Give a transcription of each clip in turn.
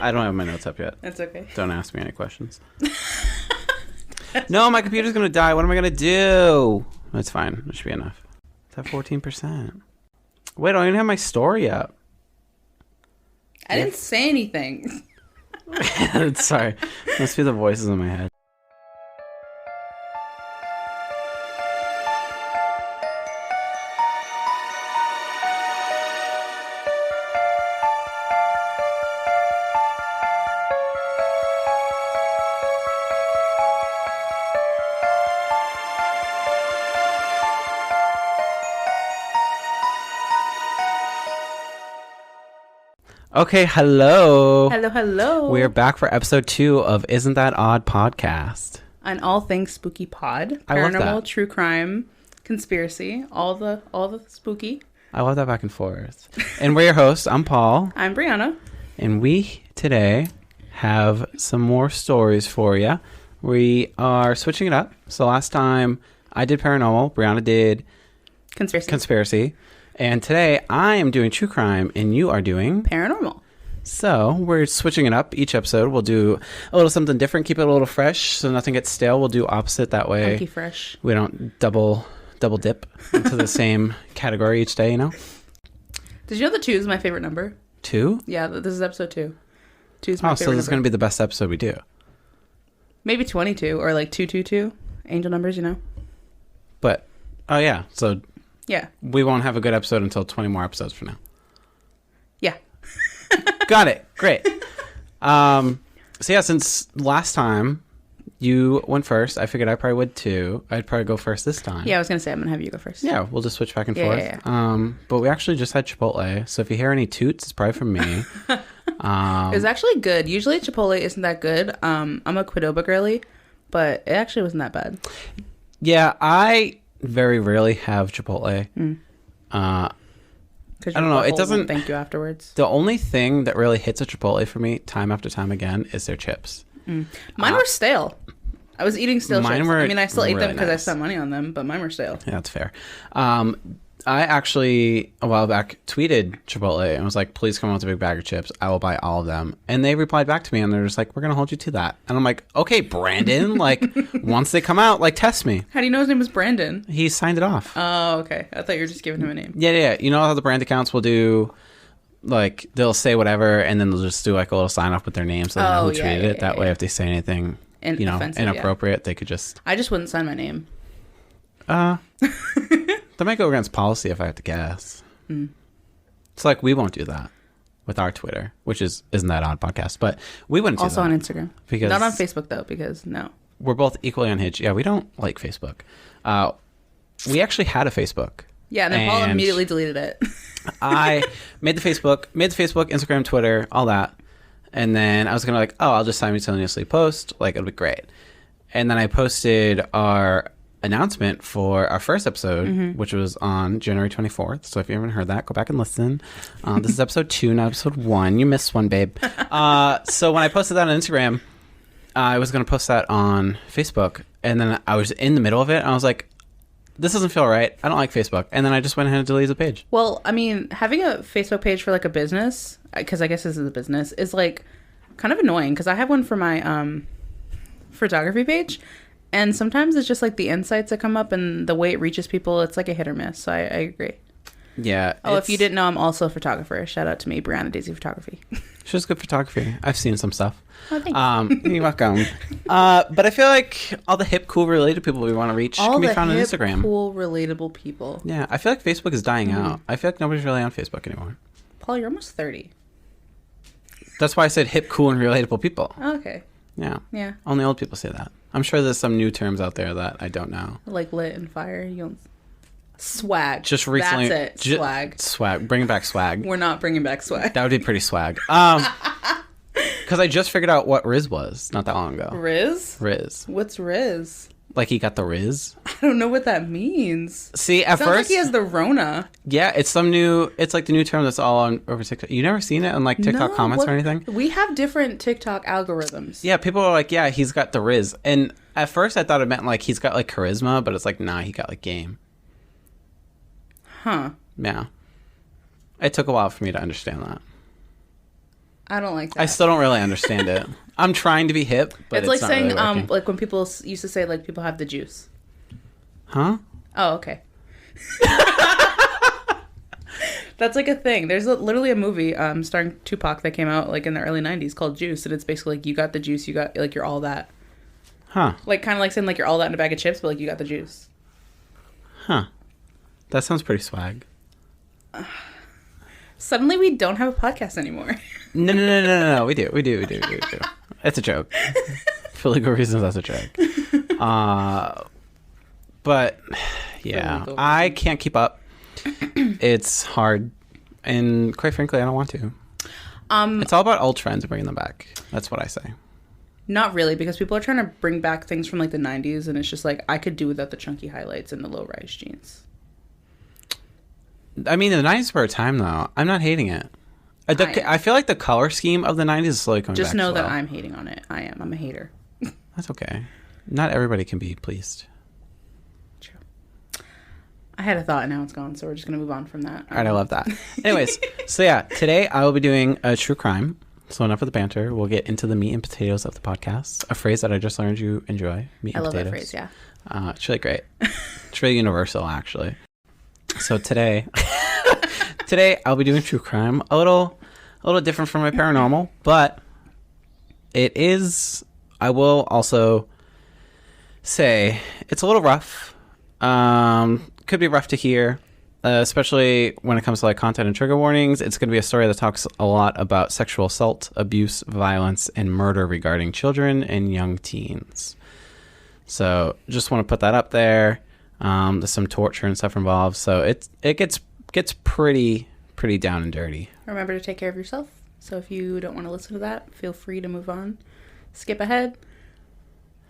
I don't have my notes up yet. That's okay. Don't ask me any questions. No, my computer's going to die. What am I going to do? That's fine. It should be enough. It's at 14%. Wait, I don't even have my story up. I didn't say anything. Sorry. Must be the voices in my head. Okay, hello. Hello. We're back for episode 2 of Isn't That Odd podcast. On all things spooky pod. I love that. Paranormal, true crime, conspiracy, all the spooky. I love that back and forth. And we're your hosts. I'm Paul. I'm Breana. And we today have some more stories for you. We are switching it up. So last time I did paranormal, Breana did conspiracy. And today I am doing true crime and you are doing paranormal. So we're switching it up. Each episode we'll do a little something different, keep it a little fresh so nothing gets stale. We'll do opposite, that way Funky fresh. We don't double dip into the same category each day, you know? Did you know that 2 is my favorite number? 2? Yeah, this is episode 2. 2 is my favorite so this number. is going to be the best episode we do. Maybe 22 or like 222. Angel numbers, you know? But, oh yeah, so... Yeah. We won't have a good episode until 20 more episodes from now. Yeah. Got it. Great. So yeah, since last time you went first, I figured I probably would too. I'd probably go first this time. Yeah, I was going to say I'm going to have you go first. Yeah, we'll just switch back and forth. Yeah. But we actually just had Chipotle, so if you hear any toots, it's probably from me. It was actually good. Usually Chipotle isn't that good. I'm a Qdoba girly, but it actually wasn't that bad. Yeah, I very rarely have Chipotle. I don't know. It doesn't thank you afterwards. The only thing that really hits a Chipotle for me, time after time again, is their chips. Mine were stale. I was eating stale chips. I mean, I still ate them because I nice. spent money on them, but mine were stale. Yeah, that's fair. I actually, a while back, tweeted Chipotle and was like, please come on with a big bag of chips. I will buy all of them. And they replied back to me and they're just like, we're going to hold you to that. And I'm like, okay, Brandon, like, once they come out, like, test me. How do you know his name was Brandon? He signed it off. Oh, okay. I thought you were just giving him a name. Yeah. You know how the brand accounts will do, like, they'll say whatever and then they'll just do, like, a little sign off with their name so they know who tweeted it. That way, if they say anything, inappropriate, they could just... I just wouldn't sign my name. That might go against policy if I have to guess. It's like we won't do that with our Twitter, which Isn't That Odd podcast, but we wouldn't do also that. On Instagram. Because not on Facebook though, because no. We're both equally unhinged. Yeah, we don't like Facebook. We actually had a Facebook. Yeah, and then Paul immediately deleted it. I made the Facebook, Instagram, Twitter, all that. And then I was going to like, I'll just simultaneously post. Like, it'll be great. And then I posted our announcement for our first episode, which was on January 24th. So if you haven't heard that, go back and listen. This is episode 2, not episode 1. You missed one, babe. So when I posted that on Instagram, I was going to post that on Facebook. And then I was in the middle of it. And I was like, this doesn't feel right. I don't like Facebook. And then I just went ahead and deleted the page. Well, I mean, having a Facebook page for like a business, because I guess this is a business, is like kind of annoying. Because I have one for my photography page. And sometimes it's just like the insights that come up and the way it reaches people, it's like a hit or miss. So I agree. Yeah. Oh, if you didn't know, I'm also a photographer. Shout out to me, Breana Daisy Photography. She does good photography. I've seen some stuff. Oh, thanks. You're welcome. But I feel like all the hip, cool, related people we want to reach can be found on Instagram. Cool, relatable people. Yeah, I feel like Facebook is dying out. I feel like nobody's really on Facebook anymore. Paul, you're almost 30. That's why I said hip, cool, and relatable people. Oh, okay. Yeah. Yeah. Only old people say that. I'm sure there's some new terms out there that I don't know. Like lit and fire. Swag. Just recently. That's it. Swag. Swag. Bringing back swag. We're not bringing back swag. That would be pretty swag. Because I just figured out what Riz was not that long ago. Riz? Riz. What's Riz? Like he got the Riz. I don't know what that means. See, at Sounds first, like he has the Rona. Yeah, it's like the new term that's all on over TikTok. You never seen it on like TikTok comments or anything? We have different TikTok algorithms. Yeah, people are like, yeah, he's got the Riz. And at first I thought it meant like he's got like charisma, but it's like, nah, he got like game. Huh. Yeah. It took a while for me to understand that. I don't like that. I still don't really understand it. I'm trying to be hip, but it's like not saying, really working. like when people used to say, like, people have the juice. Huh? Oh, okay. That's like a thing. There's literally a movie starring Tupac that came out like in the early 90s called Juice, and it's basically like you got the juice, you got like you're all that. Huh. Like kind of like saying like you're all that in a bag of chips, but like you got the juice. Huh. That sounds pretty swag. Suddenly we don't have a podcast anymore. No. We do. It's a joke. For legal reasons, that's a joke. But yeah, I can't keep up. It's hard, and quite frankly, I don't want to. It's all about old trends and bringing them back. That's what I say. Not really, because people are trying to bring back things from like the 90s, and it's just like I could do without the chunky highlights and the low-rise jeans. I mean, the 90s were a time, though. I'm not hating it. I feel like the color scheme of the 90s is slowly coming back. Just know that I'm hating on it. I am. I'm a hater. That's okay. Not everybody can be pleased. True. I had a thought and now it's gone, so we're just going to move on from that. All right, I love that. Anyways, so yeah, today I will be doing a true crime. So enough of the banter. We'll get into the meat and potatoes of the podcast. A phrase that I just learned you enjoy. Meat and potatoes. I love that phrase, yeah. It's really great. It's really universal, actually. So today I'll be doing true crime. A little different from my paranormal, but it is, I will also say, it's a little rough. Could be rough to hear, especially when it comes to like content and trigger warnings. It's going to be a story that talks a lot about sexual assault, abuse, violence, and murder regarding children and young teens. So just want to put that up there. There's some torture and stuff involved, so it gets pretty down and dirty. Remember to take care of yourself. So if you don't want to listen to that, feel free to move on. Skip ahead.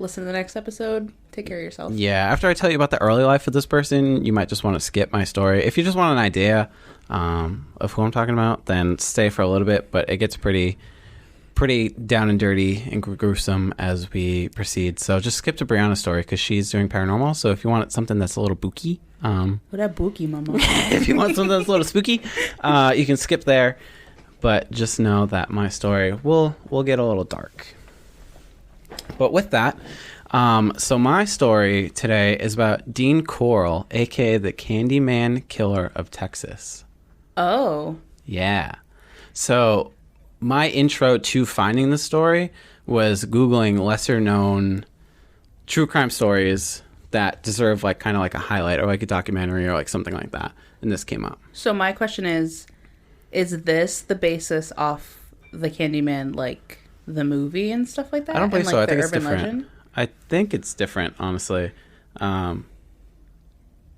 Listen to the next episode. Take care of yourself. Yeah, after I tell you about the early life of this person, you might just want to skip my story. If you just want an idea of who I'm talking about, then stay for a little bit, but it gets pretty down and dirty and gruesome as we proceed. So just skip to Breana's story because she's doing paranormal. So if you want something that's a little spooky, what that spooky, mama? If you want something that's a little spooky, you can skip there. But just know that my story will get a little dark. But with that, so my story today is about Dean Corll, aka the Candyman Killer of Texas. Oh. Yeah. So my intro to finding the story was Googling lesser known true crime stories that deserve like kind of like a highlight or like a documentary or like something like that. And this came up. So my question is this the basis off the Candyman, like the movie and stuff like that? I don't believe so. Like, I think it's different. Legend? I think it's different, honestly. I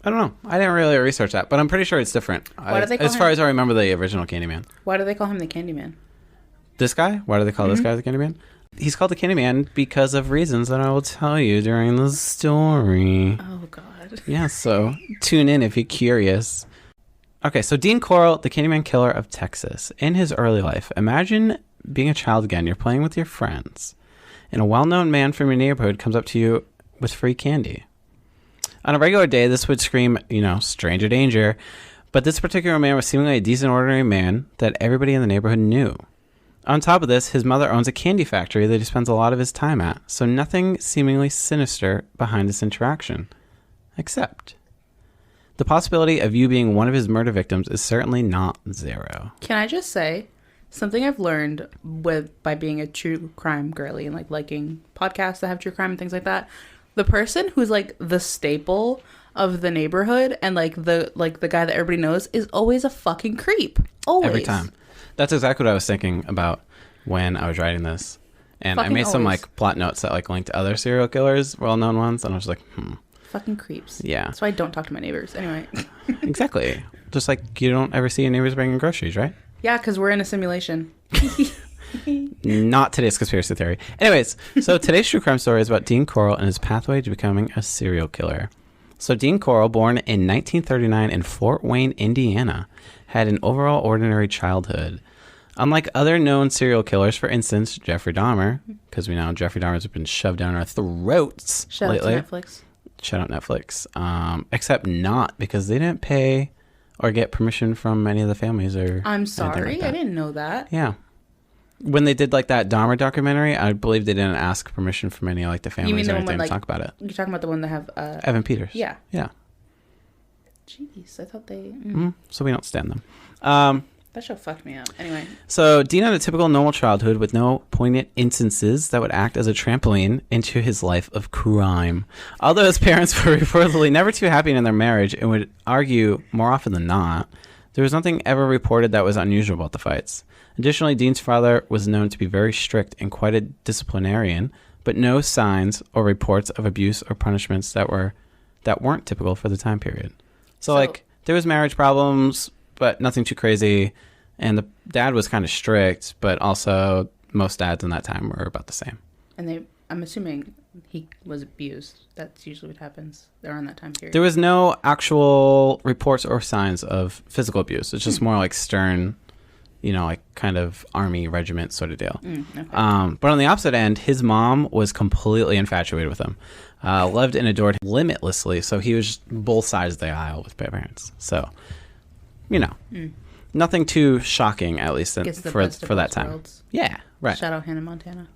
don't know. I didn't really research that, but I'm pretty sure it's different. As far as I remember the original Candyman. Why do they call him the Candyman? This guy? Why do they call this guy the Candyman? He's called the Candyman because of reasons that I will tell you during the story. Oh, God. Yeah, so tune in if you're curious. Okay, so Dean Corll, the Candyman Killer of Texas. In his early life, imagine being a child again. You're playing with your friends, and a well-known man from your neighborhood comes up to you with free candy. On a regular day, this would scream, stranger danger, but this particular man was seemingly a decent, ordinary man that everybody in the neighborhood knew. On top of this, his mother owns a candy factory that he spends a lot of his time at, so nothing seemingly sinister behind this interaction. Except the possibility of you being one of his murder victims is certainly not zero. Can I just say something I've learned by being a true crime girly and like liking podcasts that have true crime and things like that? The person who's like the staple of the neighborhood and like the guy that everybody knows is always a fucking creep. Always. Every time. That's exactly what I was thinking about when I was writing this. And I made some like plot notes that like linked to other serial killers, well-known ones, and I was like, Fucking creeps. Yeah. That's why I don't talk to my neighbors. Anyway. Exactly. Just like you don't ever see your neighbors bringing groceries, right? Yeah, because we're in a simulation. Not today's conspiracy theory. Anyways, so today's true crime story is about Dean Corll and his pathway to becoming a serial killer. So Dean Corll, born in 1939 in Fort Wayne, Indiana, had an overall ordinary childhood. Unlike other known serial killers, for instance, Jeffrey Dahmer, because we know Jeffrey Dahmer's been shoved down our throats lately. Shout out to Netflix. Shout out Netflix. Except not, because they didn't pay or get permission from any of the families or I'm sorry, like I didn't know that. Yeah. When they did like that Dahmer documentary, I believe they didn't ask permission from any like the You mean families the or one anything with, to talk about it. You're talking about the one that have... Evan Peters. Yeah. Yeah. Jeez, I thought they... So we don't stand them. That show fucked me up. Anyway. So Dean had a typical normal childhood with no poignant instances that would act as a trampoline into his life of crime. Although his parents were reportedly never too happy in their marriage and would argue more often than not, there was nothing ever reported that was unusual about the fights. Additionally, Dean's father was known to be very strict and quite a disciplinarian, but no signs or reports of abuse or punishments that weren't typical for the time period. So like there was marriage problems, but nothing too crazy. And the dad was kind of strict, but also most dads in that time were about the same. And I'm assuming he was abused. That's usually what happens around that time period. There was no actual reports or signs of physical abuse. It's just more like stern, like kind of army regiment sort of deal. Okay. But on the opposite end, his mom was completely infatuated with him, loved and adored him limitlessly. So he was both sides of the aisle with parents. So, nothing too shocking, at least for that time. Worlds. Yeah, right. Shout out Hannah Montana.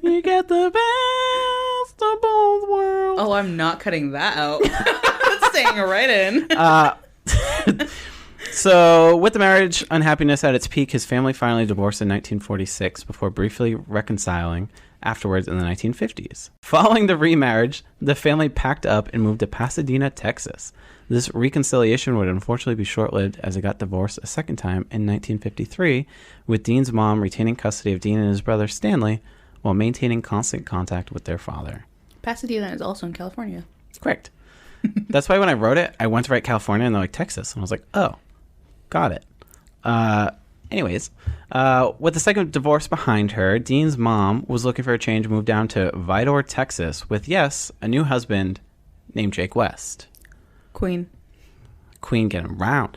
You get the best of both worlds. Oh, I'm not cutting that out. That's staying right in. So, with the marriage unhappiness at its peak, his family finally divorced in 1946 before briefly reconciling afterwards in the 1950s. Following the remarriage, the family packed up and moved to Pasadena, Texas. This reconciliation would unfortunately be short-lived as it got divorced a second time in 1953, with Dean's mom retaining custody of Dean and his brother Stanley while maintaining constant contact with their father. Pasadena is also in California. Correct. That's why when I wrote it, I went to write California and they're like Texas. And I was like, oh, got it. Anyways, with the second divorce behind her, Dean's mom was looking for a change, moved down to Vidor, Texas, with, yes, a new husband named Jake West. Queen getting around.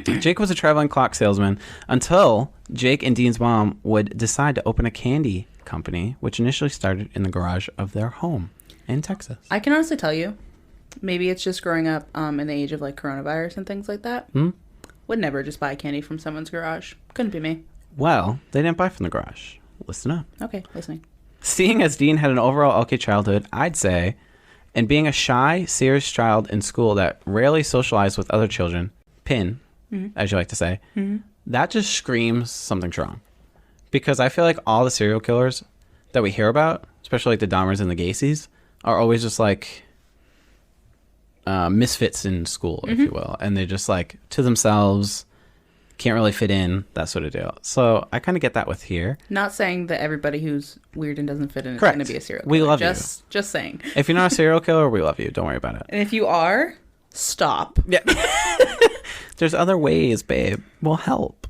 Jake was a traveling clock salesman until Jake and Dean's mom would decide to open a candy company, which initially started in the garage of their home in Texas. I can honestly tell you, maybe it's just growing up in the age of like coronavirus and things like that. Would never just buy candy from someone's garage. Couldn't be me. Well, they didn't buy from the garage. Listen up. Okay, listening. Seeing as Dean had an overall okay childhood, I'd say, and being a shy, serious child in school that rarely socialized with other children, as you like to say, that just screams something's wrong. Because I feel like all the serial killers that we hear about, especially like the Dahmers and the Gacy's, are always just like misfits in school, if you will. And they're just like to themselves, can't really fit in, that sort of deal. So I kind of get that with here. Not saying that everybody who's weird and doesn't fit in Correct. is going to be a serial killer. We love you. Just saying. If you're not a serial killer, we love you. Don't worry about it. And if you are, stop. Yeah. There's other ways, babe. We'll help.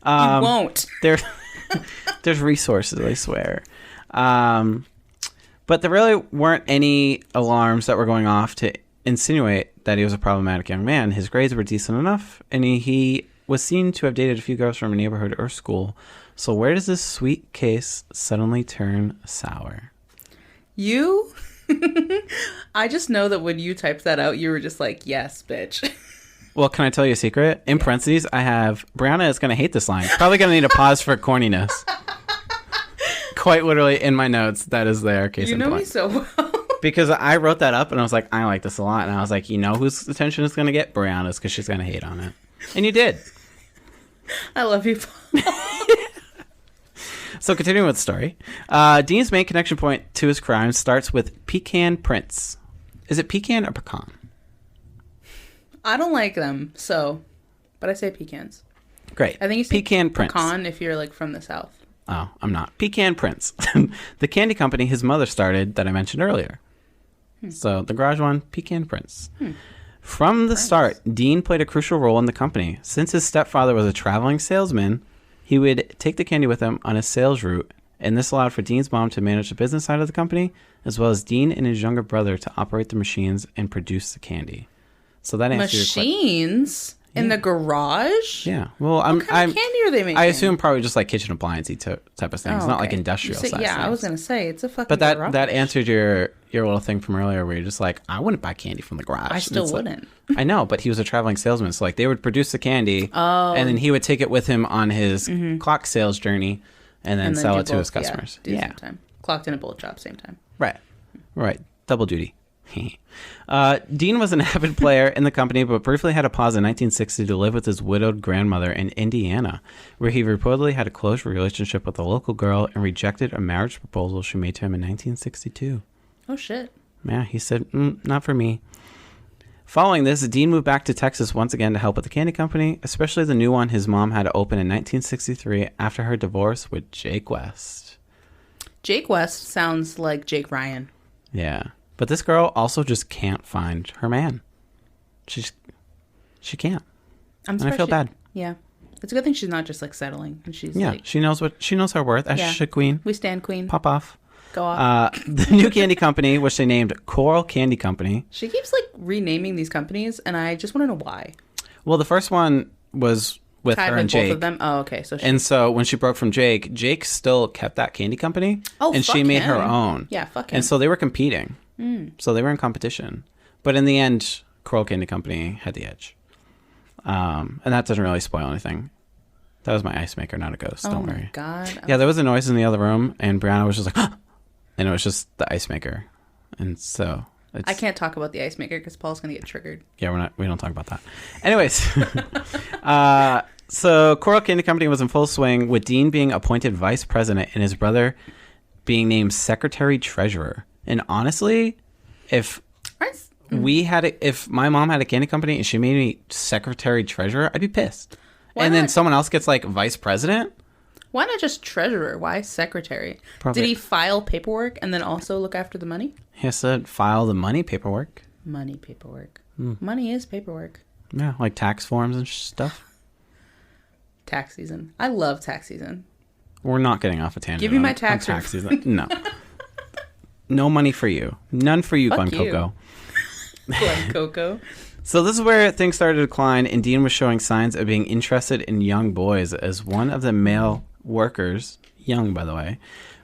You won't. There's resources, I swear. But there really weren't any alarms that were going off to insinuate that he was a problematic young man. His grades were decent enough, and he was seen to have dated a few girls from a neighborhood or school. So where does this sweet case suddenly turn sour? You? I just know that when you typed that out, you were just like, yes, bitch. Well, can I tell you a secret? In parentheses, I have, Breana is going to hate this line. Probably going to need a pause for corniness. Quite literally in my notes, that is there. Case you in know point. me so well. Because I wrote that up and I was like, I like this a lot. And I was like, you know whose attention is going to get? Breana's, because she's going to hate on it. And you did. I love you. So continuing with the story, Dean's main connection point to his crime starts with pecan prints. Is it pecan or pecan? I don't like them, but I say pecans. Great. I think you say pecan prints. Pecan if you're like from the South. Oh, I'm not. Pecan Prince. The candy company his mother started that I mentioned earlier. So the garage one, Pecan Prince. From the start, Dean played a crucial role in the company. Since his stepfather was a traveling salesman, he would take the candy with him on his sales route, and this allowed for Dean's mom to manage the business side of the company, as well as Dean and his younger brother to operate the machines and produce the candy. So that answers Machines? In the garage? Yeah. Well, What kind of candy are they making? I assume probably just like kitchen appliances type of things, not like industrial size Yeah, things. I was gonna say it's a fucking. But garage. that answered your little thing from earlier, where you're just like, I wouldn't buy candy from the garage. I still wouldn't. Like, I know, but he was a traveling salesman, so like they would produce the candy, and then he would take it with him on his clock sales journey, and then sell it to his customers. Yeah. Same time. Clocked in a bullet job, same time. Right. Double duty. Dean was an avid player in the company, but briefly had a pause in 1960 to live with his widowed grandmother in Indiana, where he reportedly had a close relationship with a local girl and rejected a marriage proposal she made to him in 1962. Oh, shit. Yeah, he said, not for me. Following this, Dean moved back to Texas once again to help with the candy company, especially the new one his mom had to open in 1963 after her divorce with Jake West. Jake West sounds like Jake Ryan. Yeah. But this girl also just can't find her man. She can't. And I feel bad. Yeah. It's a good thing she's not just like settling. And she's she knows her worth. As she should, queen. We stand queen. Pop off. Go off. The new candy company, which they named Corll Candy Company. She keeps like renaming these companies, and I just want to know why. Well, the first one was with her and Jake. Both of them? Oh, okay. So when she broke from Jake still kept that candy company. Oh, and fuck she made him. her own. Yeah, fuck him. And so they were competing. So they were in competition. But in the end, Corll Candy Company had the edge. And that doesn't really spoil anything. That was my ice maker, not a ghost. Don't worry. Oh, my God. Yeah, there was a noise in the other room, and Breana was just like, "Huh!" And it was just the ice maker. And so I can't talk about the ice maker because Paul's going to get triggered. Yeah, we don't talk about that. Anyways, so Corll Candy Company was in full swing, with Dean being appointed vice president and his brother being named secretary treasurer. And honestly, if my mom had a candy company and she made me secretary treasurer, I'd be pissed. Then someone else gets like vice president. Why not just treasurer? Why secretary? Probably. Did he file paperwork and then also look after the money? He has to file the money paperwork. Money paperwork. Money is paperwork. Yeah, like tax forms and stuff. Tax season. I love tax season. We're not getting off a tangent. Give me my tax season. No. No money for you. None for you, Glen Coco. Glen Coco. So this is where things started to decline, and Dean was showing signs of being interested in young boys, as one of the male workers, young by the way,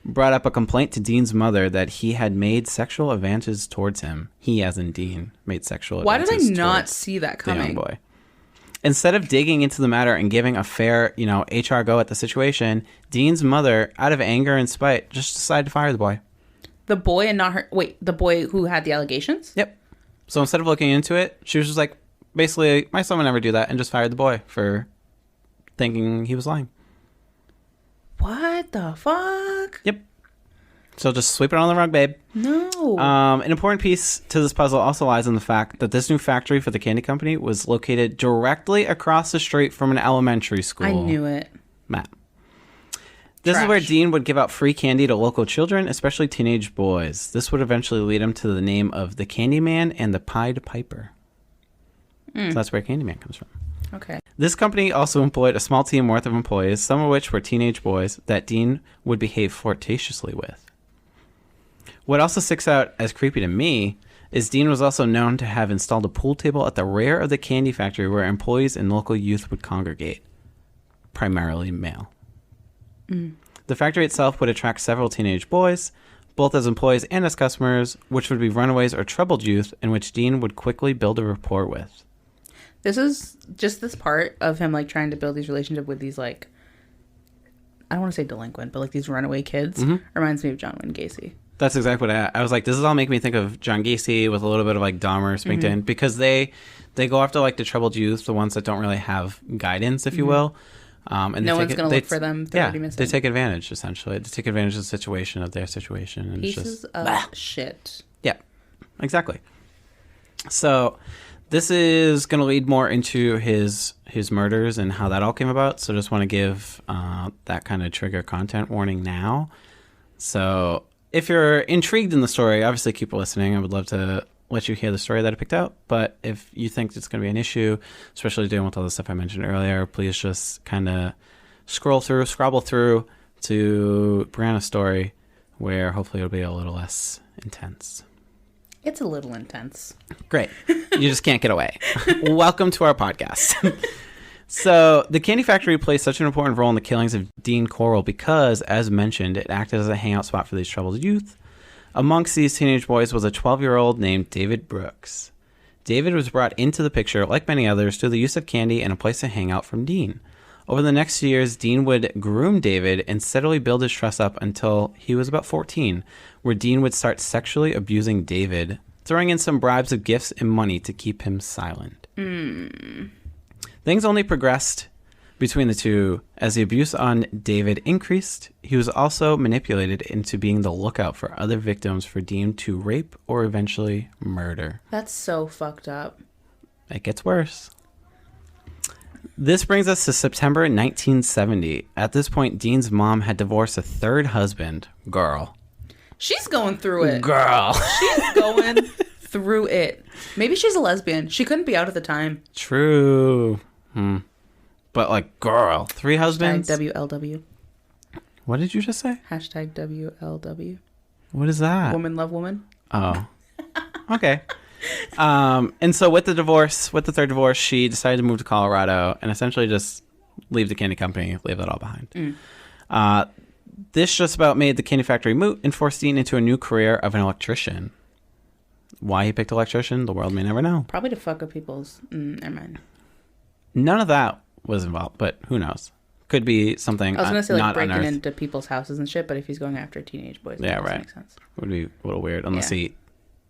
brought up a complaint to Dean's mother that he had made sexual advances towards him. He, as in Dean, made sexual advances. Why did I not see that coming? The young boy. Instead of digging into the matter and giving a fair, HR go at the situation, Dean's mother, out of anger and spite, just decided to fire the boy. The boy and not her. Wait, the boy who had the allegations? Yep. So instead of looking into it, she was just like, basically, my son would never do that, and just fired the boy for thinking he was lying. What the fuck? Yep. So just sweep it on the rug, babe. No. An important piece to this puzzle also lies in the fact that this new factory for the candy company was located directly across the street from an elementary school. I knew it. Matt. This is where Dean would give out free candy to local children, especially teenage boys. This would eventually lead him to the name of the Candyman and the Pied Piper. So that's where Candyman comes from. Okay. This company also employed a small team worth of employees, some of which were teenage boys that Dean would behave flirtatiously with. What also sticks out as creepy to me is Dean was also known to have installed a pool table at the rear of the candy factory where employees and local youth would congregate, primarily male. The factory itself would attract several teenage boys, both as employees and as customers, which would be runaways or troubled youth, in which Dean would quickly build a rapport with. This is just this part of him like trying to build these relationships with these like, I don't want to say delinquent, but like these runaway kids reminds me of John Wayne Gacy. That's exactly what I was like. This is all making me think of John Gacy with a little bit of like Dahmer spinked in, because they go after like the troubled youth, the ones that don't really have guidance, if you will. And no one's going to look for them. Yeah, they take advantage, essentially. They take advantage of the situation, of their situation. And pieces of shit. Yeah, exactly. So this is going to lead more into his murders and how that all came about. So just want to give that kind of trigger content warning now. So if you're intrigued in the story, obviously keep listening. I would love to let you hear the story that I picked out. But if you think it's going to be an issue, especially dealing with all the stuff I mentioned earlier, please just kind of scrabble through to Breana's story, where hopefully it'll be a little less intense. It's a little intense. Great. You just can't get away. Welcome to our podcast. So, the candy factory plays such an important role in the killings of Dean Corll because, as mentioned, it acted as a hangout spot for these troubled youth. Amongst these teenage boys was a 12-year-old named David Brooks. David was brought into the picture, like many others, through the use of candy and a place to hang out from Dean. Over the next years, Dean would groom David and steadily build his trust up until he was about 14, where Dean would start sexually abusing David, throwing in some bribes of gifts and money to keep him silent. Things only progressed between the two as the abuse on David increased. He was also manipulated into being the lookout for other victims for Dean to rape or eventually murder. That's so fucked up. It gets worse. This brings us to September 1970. At this point, Dean's mom had divorced a third husband, Girl. She's going through it. Girl. She's going through it. Maybe she's a lesbian. She couldn't be out at the time. True. But like, girl, 3 husbands? WLW. What did you just say? Hashtag WLW. What is that? Woman love woman. Oh. Okay. And so with the third divorce, she decided to move to Colorado and essentially just leave the candy company, leave it all behind. This just about made the candy factory moot and forced Dean into a new career of an electrician. Why he picked electrician, the world may never know. Probably to fuck up people's... never mind. None of that was involved, but who knows? Could be something. I was going to say like breaking unearthed. into people's houses and shit, but if he's going after teenage boys, yeah, that right. makes sense. Would be a little weird unless he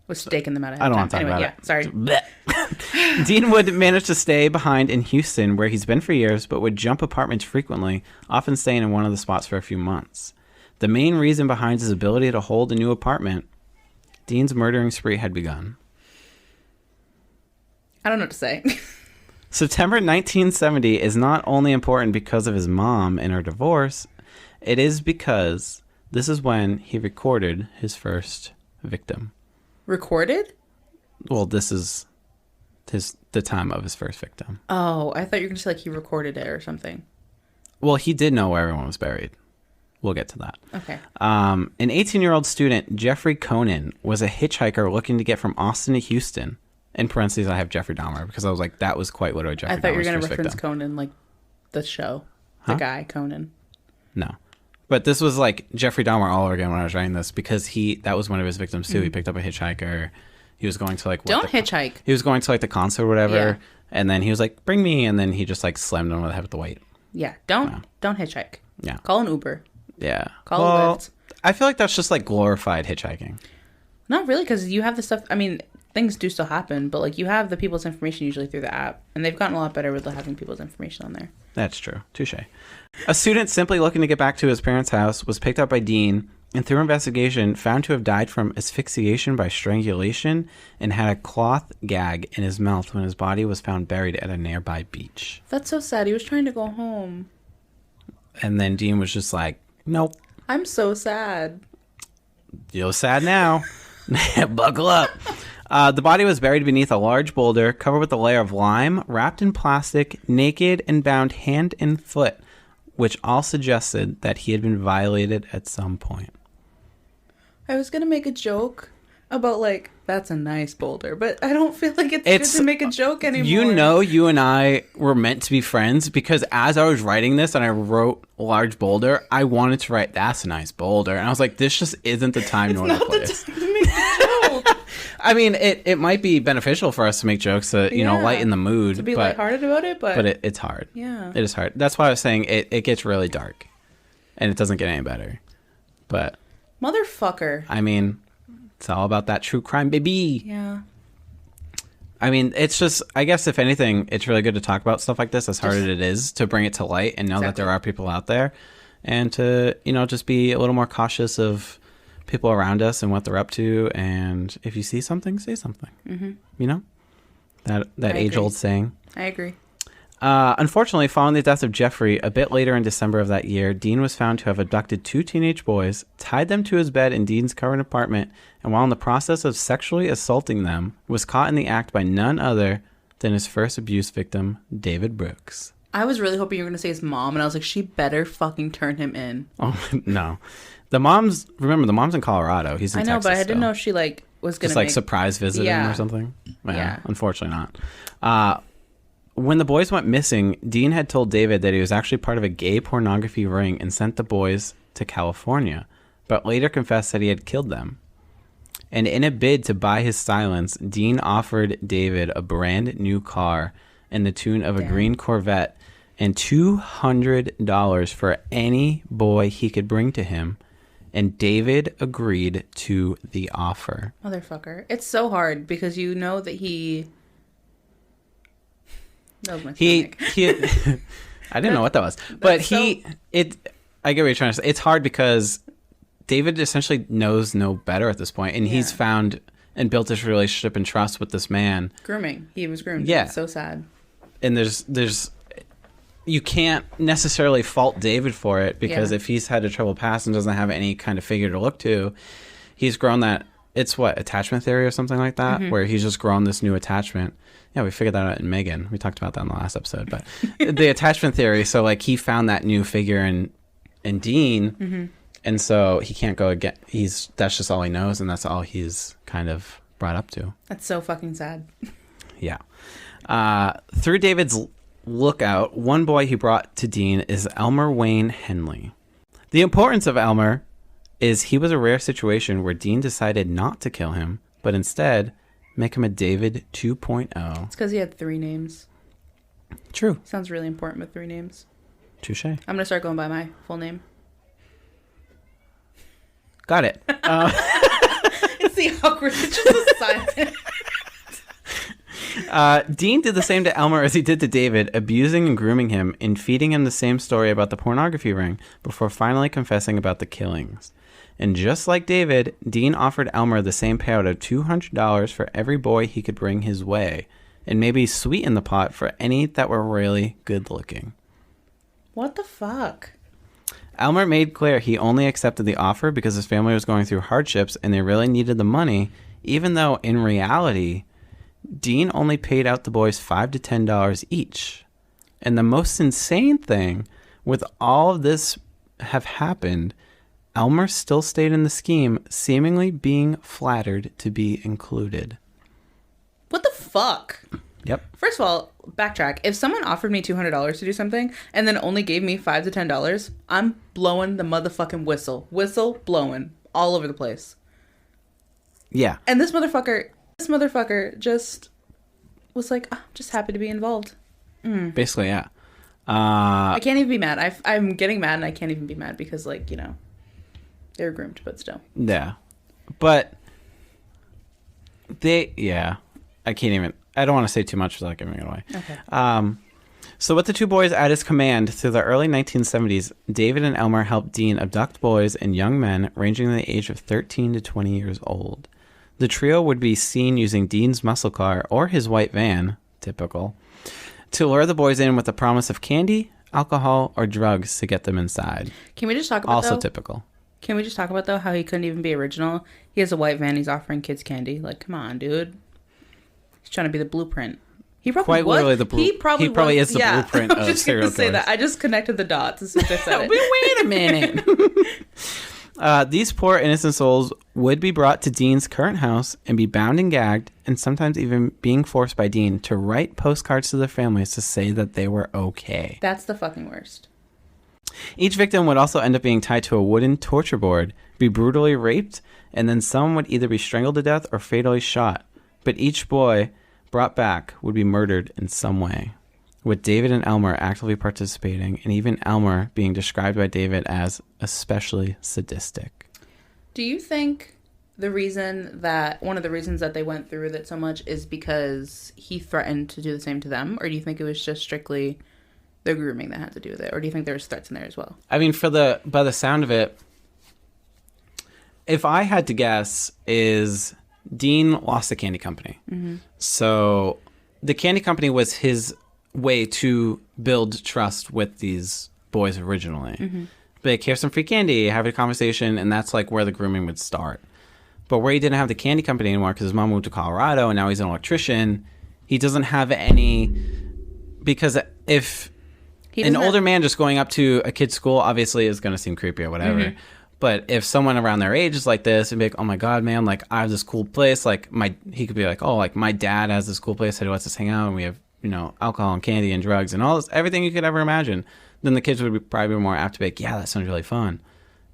was staking them out. I don't want to talk anyway, about it. Sorry. Dean would manage to stay behind in Houston, where he's been for years, but would jump apartments frequently, often staying in one of the spots for a few months. The main reason behind his ability to hold a new apartment, Dean's murdering spree had begun. I don't know what to say. September 1970 is not only important because of his mom and her divorce, it is because this is when he recorded his first victim. Recorded? Well, this is the time of his first victim. Oh, I thought you were going to say like he recorded it or something. Well, he did know where everyone was buried. We'll get to that. Okay. An 18-year-old student, Jeffrey Conan, was a hitchhiker looking to get from Austin to Houston. In parentheses, I have Jeffrey Dahmer because I was like, that was quite literally Jeffrey Dahmer's I thought you were going to first reference victim. Conan, like the show. The guy, Conan. No. But this was like Jeffrey Dahmer all over again when I was writing this because that was one of his victims too. He picked up a hitchhiker. He was going to like... hitchhike. He was going to like the concert or whatever. And then he was like, bring me. And then he just like slammed him over the head with the weight. Yeah. Don't hitchhike. Yeah. Call an Uber. Yeah. Call a Lyft. I feel like that's just like glorified hitchhiking. Not really, because you have the stuff... I mean, things do still happen, but like you have the people's information usually through the app. And they've gotten a lot better with having people's information on there. That's true. Touche. A student simply looking to get back to his parents' house was picked up by Dean and through investigation found to have died from asphyxiation by strangulation and had a cloth gag in his mouth when his body was found buried at a nearby beach. That's so sad. He was trying to go home. And then Dean was just like, nope. I'm so sad. You're sad now. Buckle up. The body was buried beneath a large boulder covered with a layer of lime, wrapped in plastic, naked, and bound hand and foot, which all suggested that he had been violated at some point. I was going to make a joke about, like, that's a nice boulder, but I don't feel like it's good to make a joke anymore. You know, you and I were meant to be friends because as I was writing this and I wrote large boulder, I wanted to write, that's a nice boulder. And I was like, this just isn't the time nor the place. It's not the time to make a joke. I mean, it might be beneficial for us to make jokes to, you know, lighten the mood. To be lighthearted about it, but it's hard. Yeah. It is hard. That's why I was saying it gets really dark. And it doesn't get any better. But... Motherfucker. I mean, it's all about that true crime, baby. Yeah. I mean, it's just... I guess, if anything, it's really good to talk about stuff like this, as hard as it is, to bring it to light and know that there are people out there. And to, you know, just be a little more cautious of... people around us and what they're up to, and if you see something, say something. Mm-hmm. You know, that age-old saying. I agree. Unfortunately, following the death of Jeffrey, a bit later in December of that year, Dean was found to have abducted 2 teenage boys, tied them to his bed in Dean's current apartment, and while in the process of sexually assaulting them, was caught in the act by none other than his first abuse victim, David Brooks. I was really hoping you were going to say his mom, and I was like, she better fucking turn him in. Oh, no. The mom's in Colorado. He's in Texas. I know, but I didn't know if she, like, was going to just like surprise visit him or something. Yeah. Unfortunately not. When the boys went missing, Dean had told David that he was actually part of a gay pornography ring and sent the boys to California, but later confessed that he had killed them. And in a bid to buy his silence, Dean offered David a brand new car in the tune of a green Corvette and $200 for any boy he could bring to him. And David agreed to the offer. Motherfucker. It's so hard because you know that he... That was my he I didn't know what that was. But I get what you're trying to say. It's hard because David essentially knows no better at this point, and he's found and built this relationship and trust with this man. Grooming. He was groomed. Yeah. It's so sad. And there's you can't necessarily fault David for it because if he's had a troubled past and doesn't have any kind of figure to look to, he's grown that. It's attachment theory or something like that, where he's just grown this new attachment. Yeah, we figured that out in Megan. We talked about that in the last episode, but the attachment theory. So like he found that new figure in Dean, and so he can't go again. That's just all he knows, and that's all he's kind of brought up to. That's so fucking sad. Yeah. Through David's lookout, one boy he brought to Dean is Elmer Wayne Henley. The importance of Elmer is he was a rare situation where Dean decided not to kill him, but instead make him a David 2.0. It's because he had 3 names. True. Sounds really important with 3 names. Touche. I'm going to start going by my full name. Got it. It's the awkward, it's just the silence. Dean did the same to Elmer as he did to David, abusing and grooming him and feeding him the same story about the pornography ring before finally confessing about the killings. And just like David, Dean offered Elmer the same payout of $200 for every boy he could bring his way, and maybe sweeten the pot for any that were really good looking. What the fuck? Elmer made clear he only accepted the offer because his family was going through hardships and they really needed the money, even though in reality, Dean only paid out the boys $5 to $10 each. And the most insane thing, with all of this have happened, Elmer still stayed in the scheme, seemingly being flattered to be included. What the fuck? Yep. First of all, backtrack. If someone offered me $200 to do something and then only gave me $5 to $10, I'm blowing the motherfucking whistle. Whistle blowing all over the place. Yeah. And this motherfucker just was like, oh, just happy to be involved. Basically, yeah. I can't even be mad. I'm getting mad and I can't even be mad because, like, you know, they were groomed, but still. Yeah. But I don't want to say too much without giving it away. Okay. So with the 2 boys at his command through the early 1970s, David and Elmer helped Dean abduct boys and young men ranging in the age of 13 to 20 years old. The trio would be seen using Dean's muscle car or his white van, typical, to lure the boys in with the promise of candy, alcohol, or drugs to get them inside. Can we just talk about Also typical. Can we just talk about, though, how he couldn't even be original? He has a white van. He's offering kids candy. Like, come on, dude. He's trying to be the blueprint. He probably Quite was. literally the blueprint. He probably is the blueprint of serial killers. Say that. I just connected the dots as soon as I said it. Wait a minute. These poor innocent souls would be brought to Dean's current house and be bound and gagged, and sometimes even being forced by Dean to write postcards to their families to say that they were okay. That's the fucking worst. Each victim would also end up being tied to a wooden torture board, be brutally raped, and then some would either be strangled to death or fatally shot. But each boy brought back would be murdered in some way, with David and Elmer actively participating, and even Elmer being described by David as especially sadistic. Do you think one of the reasons that they went through with it so much is because he threatened to do the same to them, or do you think it was just strictly the grooming that had to do with it, or do you think there was threats in there as well? I mean, by the sound of it, if I had to guess, is Dean lost the candy company. Mm-hmm. So the candy company was his way to build trust with these boys originally. Mm-hmm. Like, here's some free candy, have a conversation, and that's like where the grooming would start. But where he didn't have the candy company anymore because his mom moved to Colorado and now he's an electrician, he doesn't have any, because if an older man just going up to a kid's school obviously is going to seem creepy or whatever. Mm-hmm. But if someone around their age is like this, it'd be like, oh my God, man, like I have this cool place. Like he could be like, oh, like my dad has this cool place that he lets us hang out, and we have, alcohol and candy and drugs and all this, everything you could ever imagine. Then the kids would be probably more apt to be like, yeah, that sounds really fun.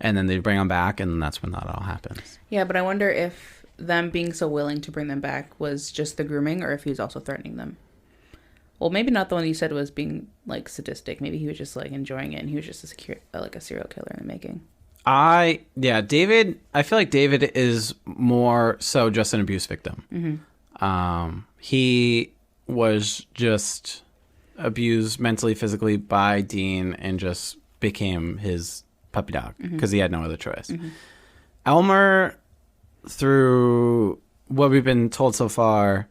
And then they'd bring them back, and that's when that all happens. Yeah, but I wonder if them being so willing to bring them back was just the grooming, or if he was also threatening them. Well, maybe not the one you said was being like sadistic. Maybe he was just like enjoying it, and he was just a serial killer in the making. David, I feel like David is more so just an abuse victim. Mm-hmm. He was just abused mentally, physically by Dean, and just became his puppy dog because he had no other choice. Mm-hmm. Elmer, through what we've been told so far,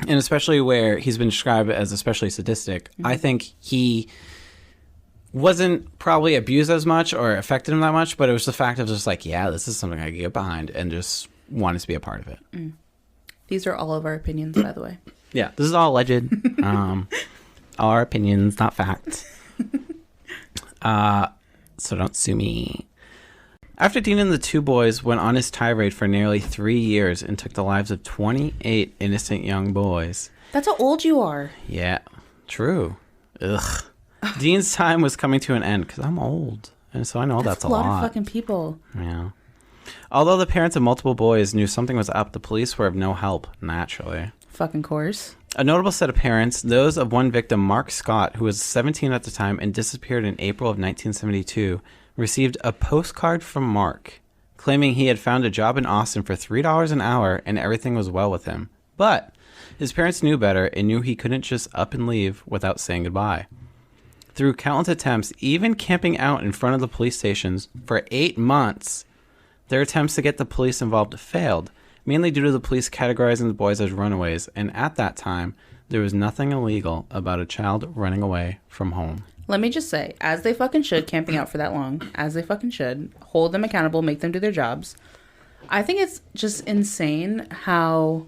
and especially where he's been described as especially sadistic, I think he wasn't probably abused as much or affected him that much, but it was the fact of just like, yeah, this is something I can get behind, and just wanted to be a part of it. These are all of our opinions, by the way. Yeah, this is all alleged. All our opinions, not facts. So don't sue me. After Dean and the two boys went on his tirade for nearly 3 years and took the lives of 28 innocent young boys. That's how old you are. Yeah, true. Ugh. Dean's time was coming to an end because I'm old, and so I know that's a lot. That's a lot of fucking people. Yeah. Although the parents of multiple boys knew something was up, the police were of no help, naturally. Fucking course. A notable set of parents, those of one victim, Mark Scott, who was 17 at the time and disappeared in April of 1972, received a postcard from Mark claiming he had found a job in Austin for $3 an hour and everything was well with him. But his parents knew better and knew he couldn't just up and leave without saying goodbye. Through countless attempts, even camping out in front of the police stations for 8 months, their attempts to get the police involved failed, mainly due to the police categorizing the boys as runaways, and at that time, there was nothing illegal about a child running away from home. Let me just say, as they fucking should, camping out for that long, as they fucking should, hold them accountable, make them do their jobs. I think it's just insane how,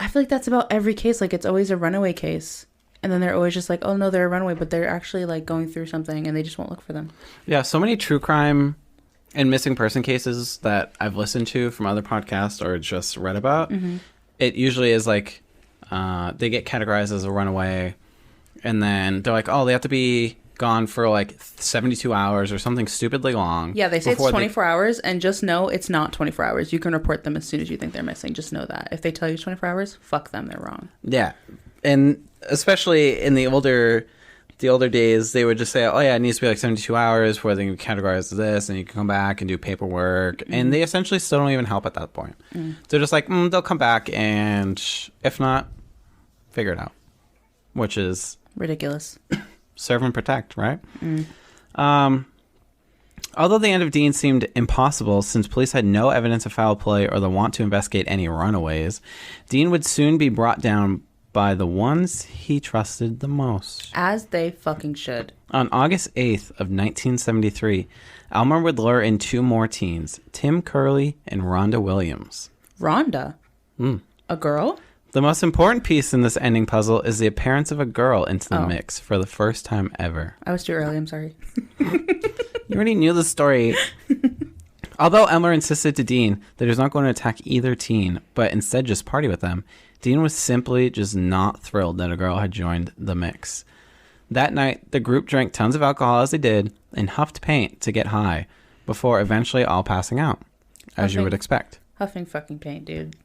I feel like that's about every case, like it's always a runaway case. And then they're always just like, oh, no, they're a runaway, but they're actually, like, going through something, and they just won't look for them. Yeah, so many true crime and missing person cases that I've listened to from other podcasts or just read about, it usually is, like, they get categorized as a runaway, and then they're like, oh, they have to be gone for, like, 72 hours or something stupidly long. Yeah, they say it's 24 hours, and just know it's not 24 hours. You can report them as soon as you think they're missing. Just know that. If they tell you it's 24 hours, fuck them. They're wrong. Yeah. And especially in the older days, they would just say, oh yeah, it needs to be like 72 hours before they can categorize this, and you can come back and do paperwork. And they essentially still don't even help at that point. They're just like, they'll come back, and if not, figure it out. Which is ridiculous. Serve and protect, right? Although the end of Dean seemed impossible since police had no evidence of foul play or the want to investigate any runaways, Dean would soon be brought down by the ones he trusted the most. As they fucking should. On August 8th of 1973, Elmer would lure in two more teens, Tim Curley and Rhonda Williams. Rhonda? A girl? The most important piece in this ending puzzle is the appearance of a girl into the mix for the first time ever. I was too early, I'm sorry. You already knew the story. Although Elmer insisted to Dean that he was not going to attack either teen, but instead just party with them, Dean was simply just not thrilled that a girl had joined the mix. That night, the group drank tons of alcohol as they did and huffed paint to get high before eventually all passing out, as you would expect. Huffing fucking paint, dude.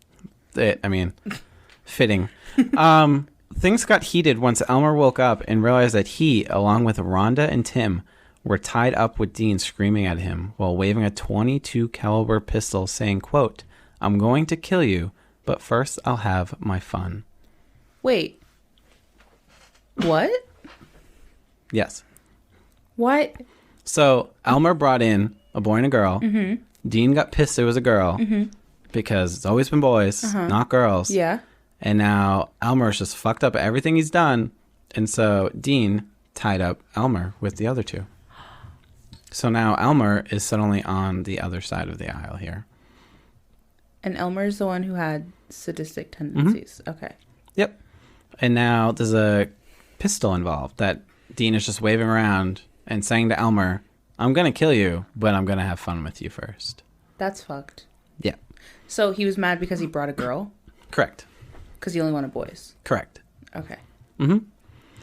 Fitting. Things got heated once Elmer woke up and realized that he, along with Rhonda and Tim, were tied up with Dean screaming at him while waving a .22 caliber pistol saying, quote, "I'm going to kill you, but first I'll have my fun." Wait. What? Yes. What? So Elmer brought in a boy and a girl. Dean got pissed it was a girl because it's always been boys, not girls. Yeah. And now Elmer's just fucked up everything he's done. And so Dean tied up Elmer with the other two. So now Elmer is suddenly on the other side of the aisle here. And Elmer's the one who had sadistic tendencies. Okay. Yep. And now there's a pistol involved that Dean is just waving around and saying to Elmer, I'm going to kill you, but I'm going to have fun with you first. That's fucked. Yeah. So he was mad because he brought a girl? Correct. Because he only wanted boys? Correct. Okay. Mm-hmm.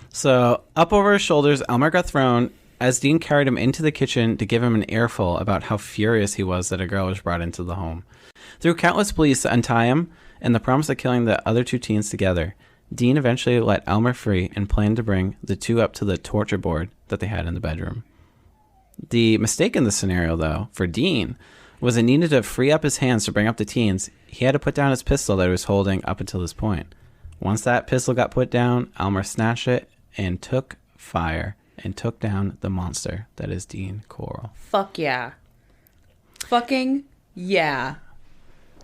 So up over his shoulders, Elmer got thrown as Dean carried him into the kitchen to give him an earful about how furious he was that a girl was brought into the home. Through countless pleas to untie him and the promise of killing the other two teens together, Dean eventually let Elmer free and planned to bring the two up to the torture board that they had in the bedroom. The mistake in this scenario, though, for Dean, was it needed to free up his hands to bring up the teens. He had to put down his pistol that he was holding up until this point. Once that pistol got put down, Elmer snatched it and took fire and took down the monster that is Dean Corll. Fuck yeah. Fucking yeah.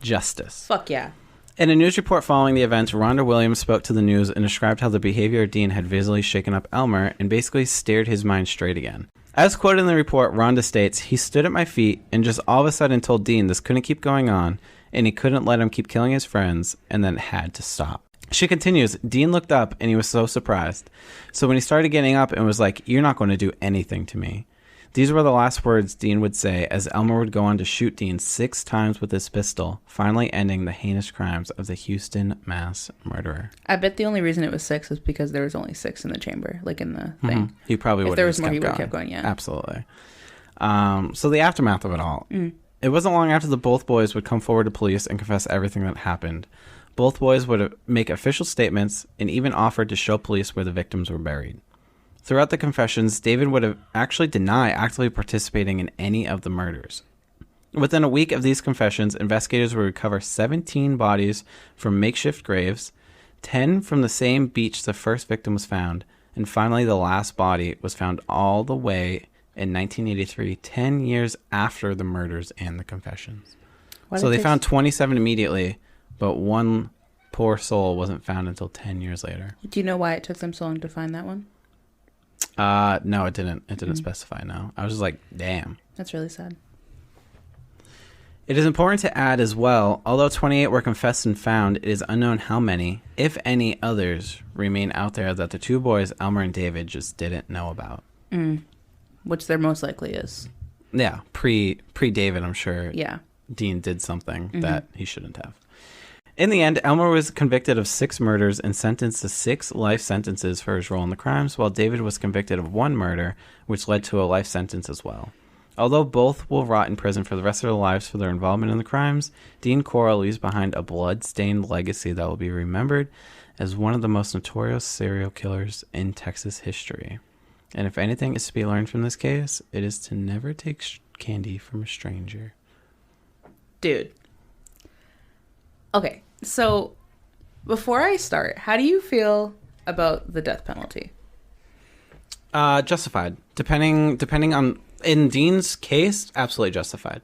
Justice. Fuck yeah. In a news report following the event, Rhonda Williams spoke to the news and described how the behavior of Dean had visibly shaken up Elmer and basically steered his mind straight again. As quoted in the report, Rhonda states, "He stood at my feet and just all of a sudden told Dean this couldn't keep going on and he couldn't let him keep killing his friends and then it had to stop." She continues, "Dean looked up and he was so surprised. So when he started getting up and was like, 'You're not going to do anything to me.' These were the last words Dean would say as Elmer would go on to shoot Dean 6 times with his pistol, finally ending the heinous crimes of the Houston mass murderer." I bet the only reason it was 6 was because there was only 6 in the chamber, like in the thing. He probably would have. If there was more, he would have kept going, yeah. Absolutely. So the aftermath of it all. It wasn't long after the both boys would come forward to police and confess everything that happened. Both boys would make official statements and even offered to show police where the victims were buried. Throughout the confessions, David would have actually denied actively participating in any of the murders. Within a week of these confessions, investigators would recover 17 bodies from makeshift graves, 10 from the same beach the first victim was found, and finally the last body was found all the way in 1983, 10 years after the murders and the confessions. So they found 27 immediately, but one poor soul wasn't found until 10 years later. Do you know why it took them so long to find that one? No, it didn't. It didn't specify, no. I was just like, damn. That's really sad. It is important to add as well, although 28 were confessed and found, it is unknown how many, if any others, remain out there that the two boys, Elmer and David, just didn't know about. Which there most likely is. Yeah, pre-David, I'm sure. Yeah. Dean did something that he shouldn't have. In the end, Elmer was convicted of 6 murders and sentenced to 6 life sentences for his role in the crimes, while David was convicted of 1 murder, which led to a life sentence as well. Although both will rot in prison for the rest of their lives for their involvement in the crimes, Dean Corll leaves behind a blood-stained legacy that will be remembered as one of the most notorious serial killers in Texas history. And if anything is to be learned from this case, it is to never take candy from a stranger. Dude. Okay, so before I start, how do you feel about the death penalty? Justified. Depending on, in Dean's case, absolutely justified.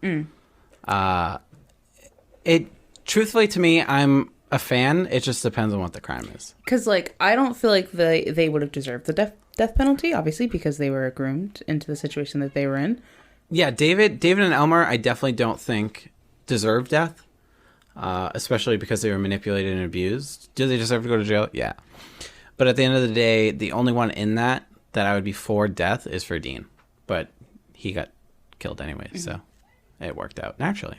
It truthfully, to me, I'm a fan. It just depends on what the crime is. Because like I don't feel like they would have deserved the death penalty, obviously, because they were groomed into the situation that they were in. Yeah, David and Elmer, I definitely don't think deserve death. Especially because they were manipulated and abused. Do they deserve to go to jail? Yeah. But at the end of the day, the only one in that I would be for death is for Dean. But he got killed anyway, so it worked out naturally.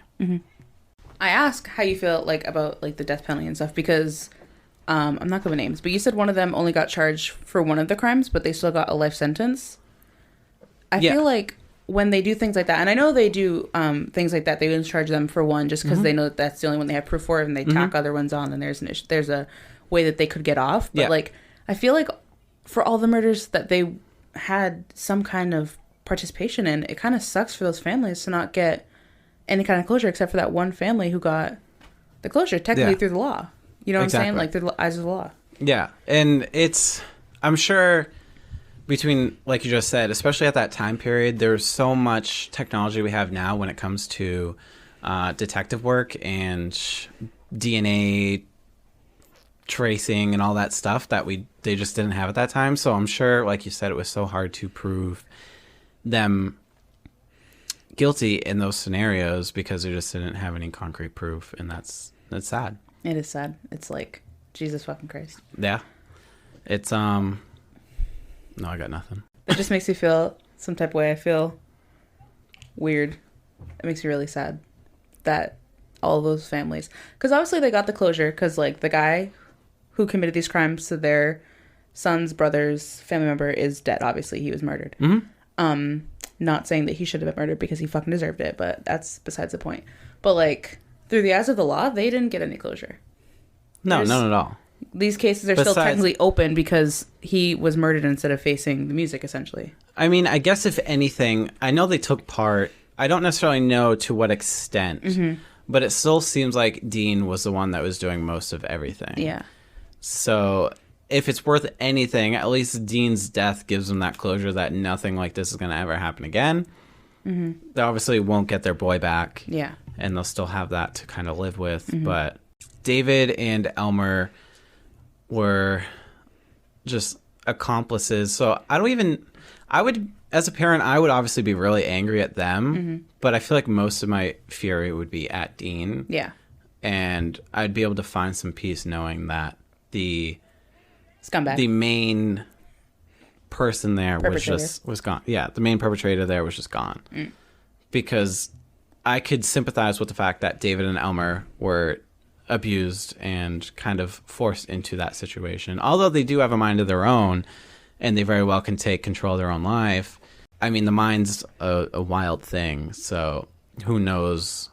I ask how you feel like about like the death penalty and stuff because I'm not giving names, but you said one of them only got charged for one of the crimes, but they still got a life sentence. I feel like when they do things like that, and I know they do things like that, they don't charge them for one just because they know that that's the only one they have proof for, and they tack other ones on, and there's a way that they could get off. But like, I feel like for all the murders that they had some kind of participation in, it kind of sucks for those families to not get any kind of closure, except for that one family who got the closure technically through the law. You know what I'm saying? Like through the eyes of the law. Yeah, and I'm sure. Between, like you just said, especially at that time period, there's so much technology we have now when it comes to detective work and DNA tracing and all that stuff that they just didn't have at that time. So I'm sure, like you said, it was so hard to prove them guilty in those scenarios because they just didn't have any concrete proof, and that's sad. It is sad. It's like Jesus fucking Christ. Yeah, it's No, I got nothing. It just makes me feel some type of way. I feel weird. It makes me really sad that all those families, because obviously they got the closure because like the guy who committed these crimes to their son's brother's family member is dead. Obviously he was murdered. Not saying that he should have been murdered because he fucking deserved it, but that's besides the point. But like through the eyes of the law, they didn't get any closure. No, none at all. These cases are still technically open because he was murdered instead of facing the music, essentially. I mean, I guess if anything, I know they took part. I don't necessarily know to what extent, but it still seems like Dean was the one that was doing most of everything. Yeah. So if it's worth anything, at least Dean's death gives them that closure that nothing like this is going to ever happen again. They obviously won't get their boy back. Yeah. And they'll still have that to kind of live with. But David and Elmer were just accomplices. So I would, as a parent, I would obviously be really angry at them, but I feel like most of my fury would be at Dean. Yeah. And I'd be able to find some peace knowing that the scumbag, the main person there was gone. Yeah, the main perpetrator there was just gone. Because I could sympathize with the fact that David and Elmer were abused and kind of forced into that situation. Although they do have a mind of their own and they very well can take control of their own life. I mean, the mind's a wild thing. So who knows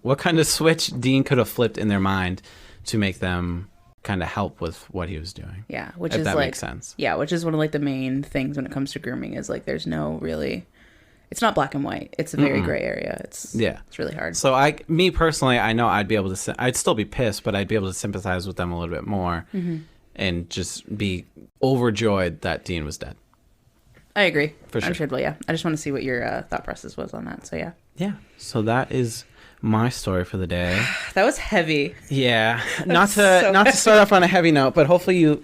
what kind of switch Dean could have flipped in their mind to make them kind of help with what he was doing. Yeah, which if is that like, makes sense. Yeah, which is one of like the main things when it comes to grooming is like there's no really, it's not black and white. It's a very gray area. It's really hard. So me personally, I know I'd be able to, I'd still be pissed, but I'd be able to sympathize with them a little bit more and just be overjoyed that Dean was dead. I agree. For sure. I'm sure, yeah. I just want to see what your thought process was on that. So yeah. Yeah. So that is my story for the day. That was heavy. Yeah. Not to start off on a heavy note, but hopefully you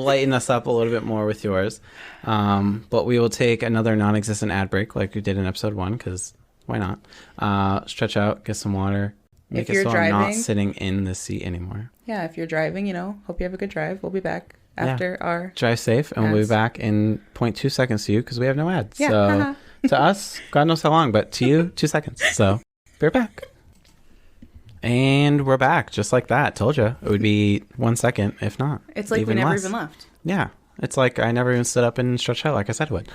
lighten us up a little bit more with yours. But we will take another non-existent ad break like we did in episode 1, because why not? Stretch out, get some water, make it so I'm not sitting in the seat anymore. Yeah, if you're driving, hope you have a good drive. We'll be back after our drive safe, and we'll be back in 0.2 seconds to you because we have no ads. Yeah. So to us, God knows how long, but to you, 2 seconds. So we're back. And we're back, just like that. Told you it would be 1 second, if not. It's like we never even left. Yeah, it's like I never even stood up and stretched out like I said I would.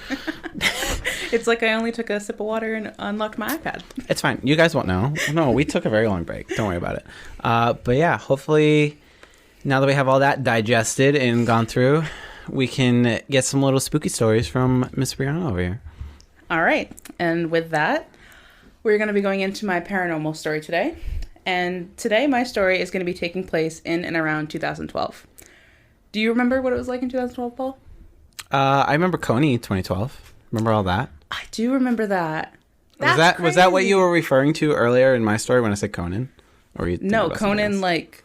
It's like I only took a sip of water and unlocked my iPad. It's fine. You guys won't know. No, we took a very long break. Don't worry about it. But yeah, hopefully now that we have all that digested and gone through, we can get some little spooky stories from Miss Breana over here. All right. And with that, we're going to be going into my paranormal story today. And today my story is going to be taking place in and around 2012. Do you remember what it was like in 2012, Paul? I remember Coney 2012. Remember all that? I do remember that. Was that what you were referring to earlier in my story when I said Conan? Or you no, Conan like...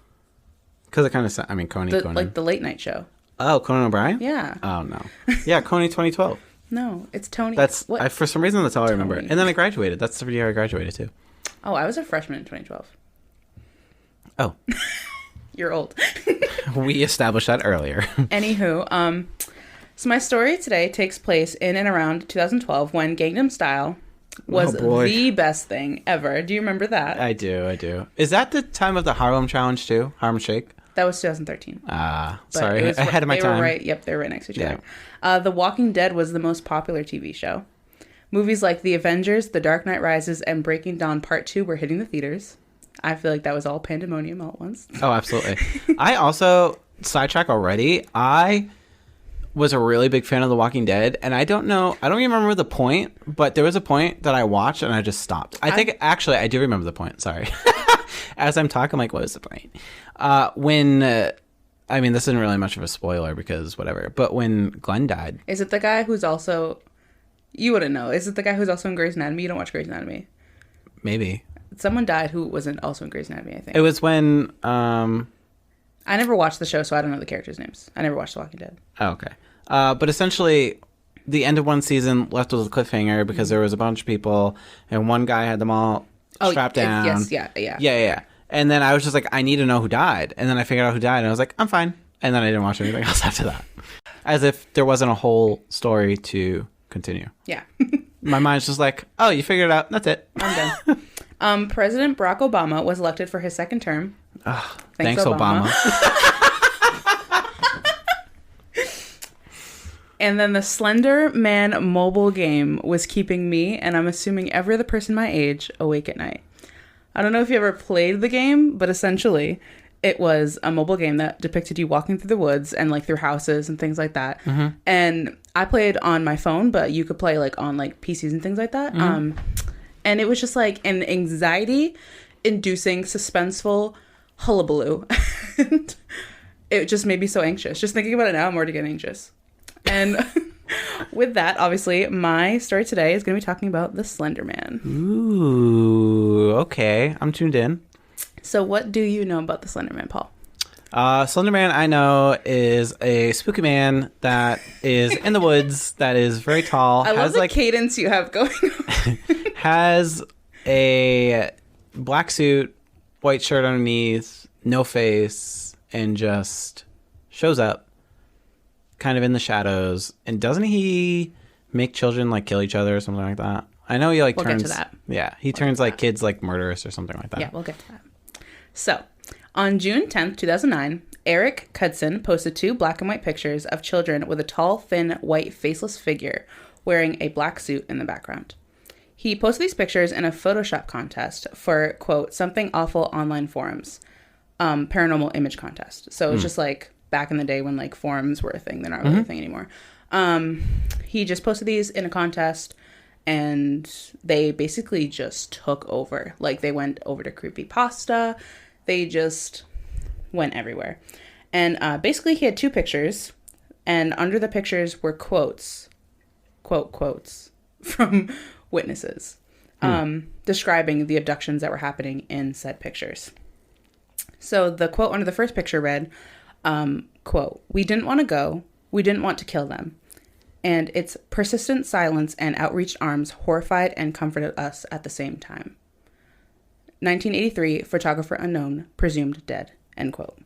Because it kind of... I mean, Conan. Like the late night show. Oh, Conan O'Brien? Yeah. Oh, no. Yeah, Coney 2012. No, it's Tony. For some reason, that's all I remember. And then I graduated. That's the year I graduated, too. Oh, I was a freshman in 2012. Oh. You're old. We established that earlier. Anywho, so my story today takes place in and around 2012 when Gangnam Style was the best thing ever. Do you remember that? I do. Is that the time of the Harlem Challenge, too? Harlem Shake? That was 2013. Sorry. Ahead of my time. They were right next to each other. The Walking Dead was the most popular TV show. Movies like The Avengers, The Dark Knight Rises, and Breaking Dawn Part 2 were hitting the theaters. I feel like that was all pandemonium all at once. Oh, absolutely. I also, sidetrack already, I was a really big fan of The Walking Dead, and I don't even remember the point, but there was a point that I watched and I just stopped. I think, actually, I do remember the point, sorry. As I'm talking, I'm like, what was the point? I mean, this isn't really much of a spoiler because whatever, but when Glenn died. Is it the guy who's also, you wouldn't know, is it the guy who's also in Grey's Anatomy? You don't watch Grey's Anatomy. Maybe. Someone died who wasn't also in Grey's Anatomy, I think. It was when... I never watched the show, so I don't know the characters' names. I never watched The Walking Dead. Oh, okay. But essentially, the end of one season left with a cliffhanger because there was a bunch of people, and one guy had them all strapped down. Yes, yeah. And then I was just like, I need to know who died. And then I figured out who died, and I was like, I'm fine. And then I didn't watch anything else after that. As if there wasn't a whole story to continue. Yeah. My mind's just like, oh, you figured it out. That's it. I'm done. President Barack Obama was elected for his second term. Thanks, Obama. And then the Slender-man mobile game was keeping me, and I'm assuming every other person my age, awake at night. I don't know if you ever played the game, but essentially it was a mobile game that depicted you walking through the woods and like through houses and things like that. Mm-hmm. And I played on my phone, but you could play like on like PCs and things like that. Mm-hmm. And it was just like an anxiety-inducing, suspenseful hullabaloo. And it just made me so anxious. Just thinking about it now, I'm already getting anxious. And with that, obviously, my story today is going to be talking about the Slender-man. Ooh, okay. I'm tuned in. So what do you know about the Slender-man, Paul? Slender-man, I know, is a spooky man that is in the woods, that is very tall. I love the cadence you have going on. Has a black suit, white shirt underneath, no face, and just shows up kind of in the shadows. And doesn't he make children like kill each other or something like that? I know he like we'll turns... get to that. Yeah, he turns like kids like murderous or something like that. Yeah, we'll get to that. So, on June 10th, 2009, Eric Cudson posted 2 black and white pictures of children with a tall, thin, white, faceless figure wearing a black suit in the background. He posted these pictures in a Photoshop contest for, quote, something awful online forums, paranormal image contest. So it's just like back in the day when like forums were a thing. They're not really a thing anymore. He just posted these in a contest, and they basically just took over. Like they went over to creepypasta. They just went everywhere. And basically he had 2 pictures, and under the pictures were quotes from witnesses describing the abductions that were happening in said pictures. So the quote under the first picture read, quote, "We didn't want to go. We didn't want to kill them. And its persistent silence and outreached arms horrified and comforted us at the same time. 1983, photographer unknown, presumed dead," end quote.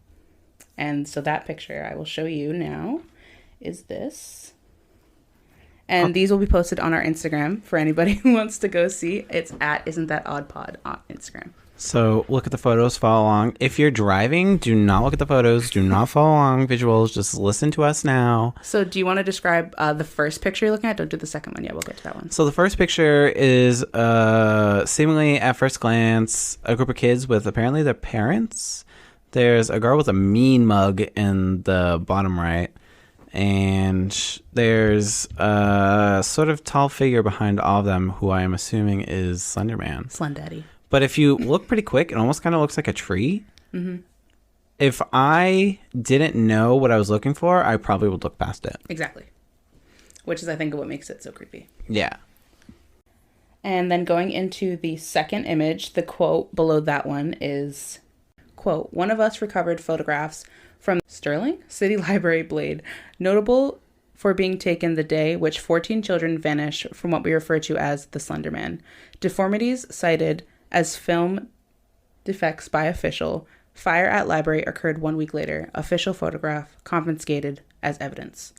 And so that picture I will show you now is this. And these will be posted on our Instagram for anybody who wants to go see. It's at isntthatoddpod on Instagram. So look at the photos, follow along. If you're driving, do not look at the photos. Do not follow along visuals. Just listen to us now. So do you want to describe the first picture you're looking at? Don't do the second one yet. We'll get to that one. So the first picture is seemingly at first glance a group of kids with apparently their parents. There's a girl with a mean mug in the bottom right. And there's a sort of tall figure behind all of them who I am assuming is Slender-man. SlenDaddy. But if you look pretty quick, it almost kind of looks like a tree. Mm-hmm. If I didn't know what I was looking for, I probably would look past it. Exactly. Which is, I think, what makes it so creepy. Yeah. And then going into the second image, the quote below that one is, quote, "One of us recovered photographs from Sterling City Library Blade, notable for being taken the day which 14 children vanish from what we refer to as the Slender-man. Deformities cited as film defects by official. Fire at library occurred 1 week later. Official photograph confiscated as evidence."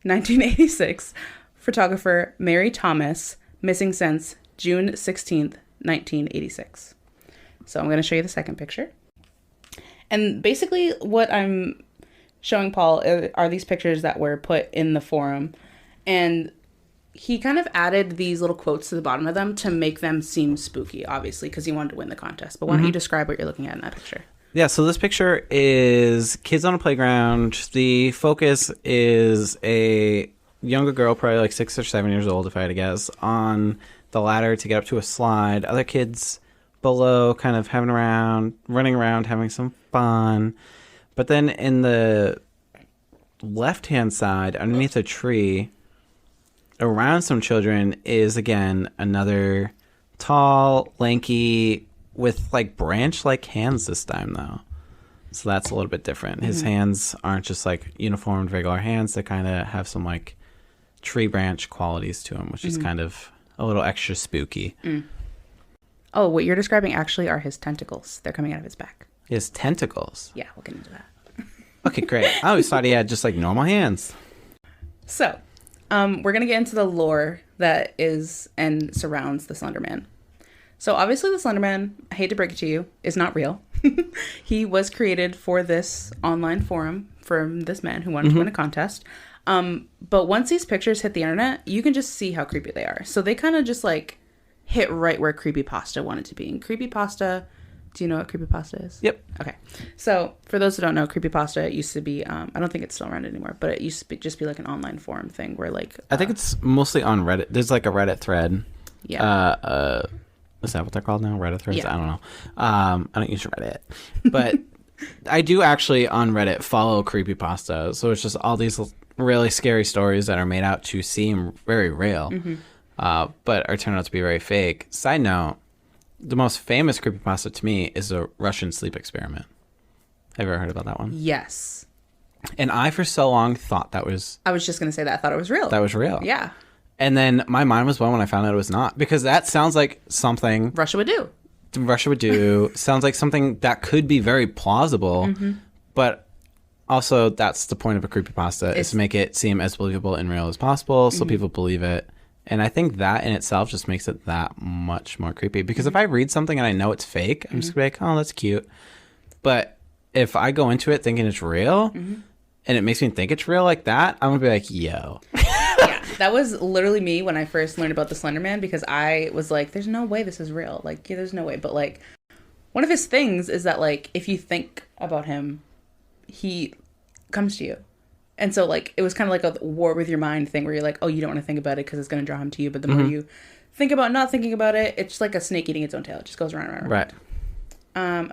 1986, photographer Mary Thomas, missing since June 16th, 1986. So I'm going to show you the second picture. And basically what I'm showing Paul are these pictures that were put in the forum. And he kind of added these little quotes to the bottom of them to make them seem spooky, obviously, because he wanted to win the contest. But why don't you describe what you're looking at in that picture? Yeah, so this picture is kids on a playground. The focus is a younger girl, probably like 6 or 7 years old, if I had to guess, on the ladder to get up to a slide. Other kids below kind of running around, having some fun. But then in the left-hand side, underneath a tree, around some children is, again, another tall, lanky, with like branch-like hands this time, though. So that's a little bit different. His hands aren't just like uniformed, regular hands. They kind of have some like tree branch qualities to them, which is kind of a little extra spooky. Oh, what you're describing actually are his tentacles. They're coming out of his back. His tentacles? Yeah, we'll get into that. Okay, great. I always thought he had just like normal hands. So, we're going to get into the lore that is and surrounds the Slender-man. So obviously the Slender-man, I hate to break it to you, is not real. He was created for this online forum from this man who wanted to win a contest. But once these pictures hit the internet, you can just see how creepy they are. So they kind of just like hit right where creepypasta wanted to be. And creepypasta, do you know what creepypasta is? Yep. Okay. So for those who don't know, creepypasta used to be, I don't think it's still around anymore, but it used to just be like an online forum thing where like... I think it's mostly on Reddit. There's like a Reddit thread. Yeah. Is that what they're called now? Reddit threads? Yeah. I don't know. I don't use Reddit. But I do actually on Reddit follow creepypasta. So it's just all these really scary stories that are made out to seem very real, but are turned out to be very fake. Side note, the most famous creepypasta to me is the Russian sleep experiment. Have you ever heard about that one? Yes. And I, for so long, thought that was... I was just going to say that. I thought it was real. That was real. Yeah. And then my mind was blown when I found out it was not. Because that sounds like something... Russia would do. Sounds like something that could be very plausible. But also, that's the point of a creepypasta, is to make it seem as believable and real as possible so people believe it. And I think that in itself just makes it that much more creepy. Because if I read something and I know it's fake, I'm just going to be like, oh, that's cute. But if I go into it thinking it's real, and it makes me think it's real like that, I'm going to be like, yo. Yeah, that was literally me when I first learned about the Slender-man, because I was like, there's no way this is real. Like, yeah, there's no way. But, like, one of his things is that, like, if you think about him, he comes to you. And so, like, it was kind of like a war with your mind thing where you're like, oh, you don't want to think about it because it's going to draw him to you. But the more you think about not thinking about it, it's just like a snake eating its own tail. It just goes around and around. Right.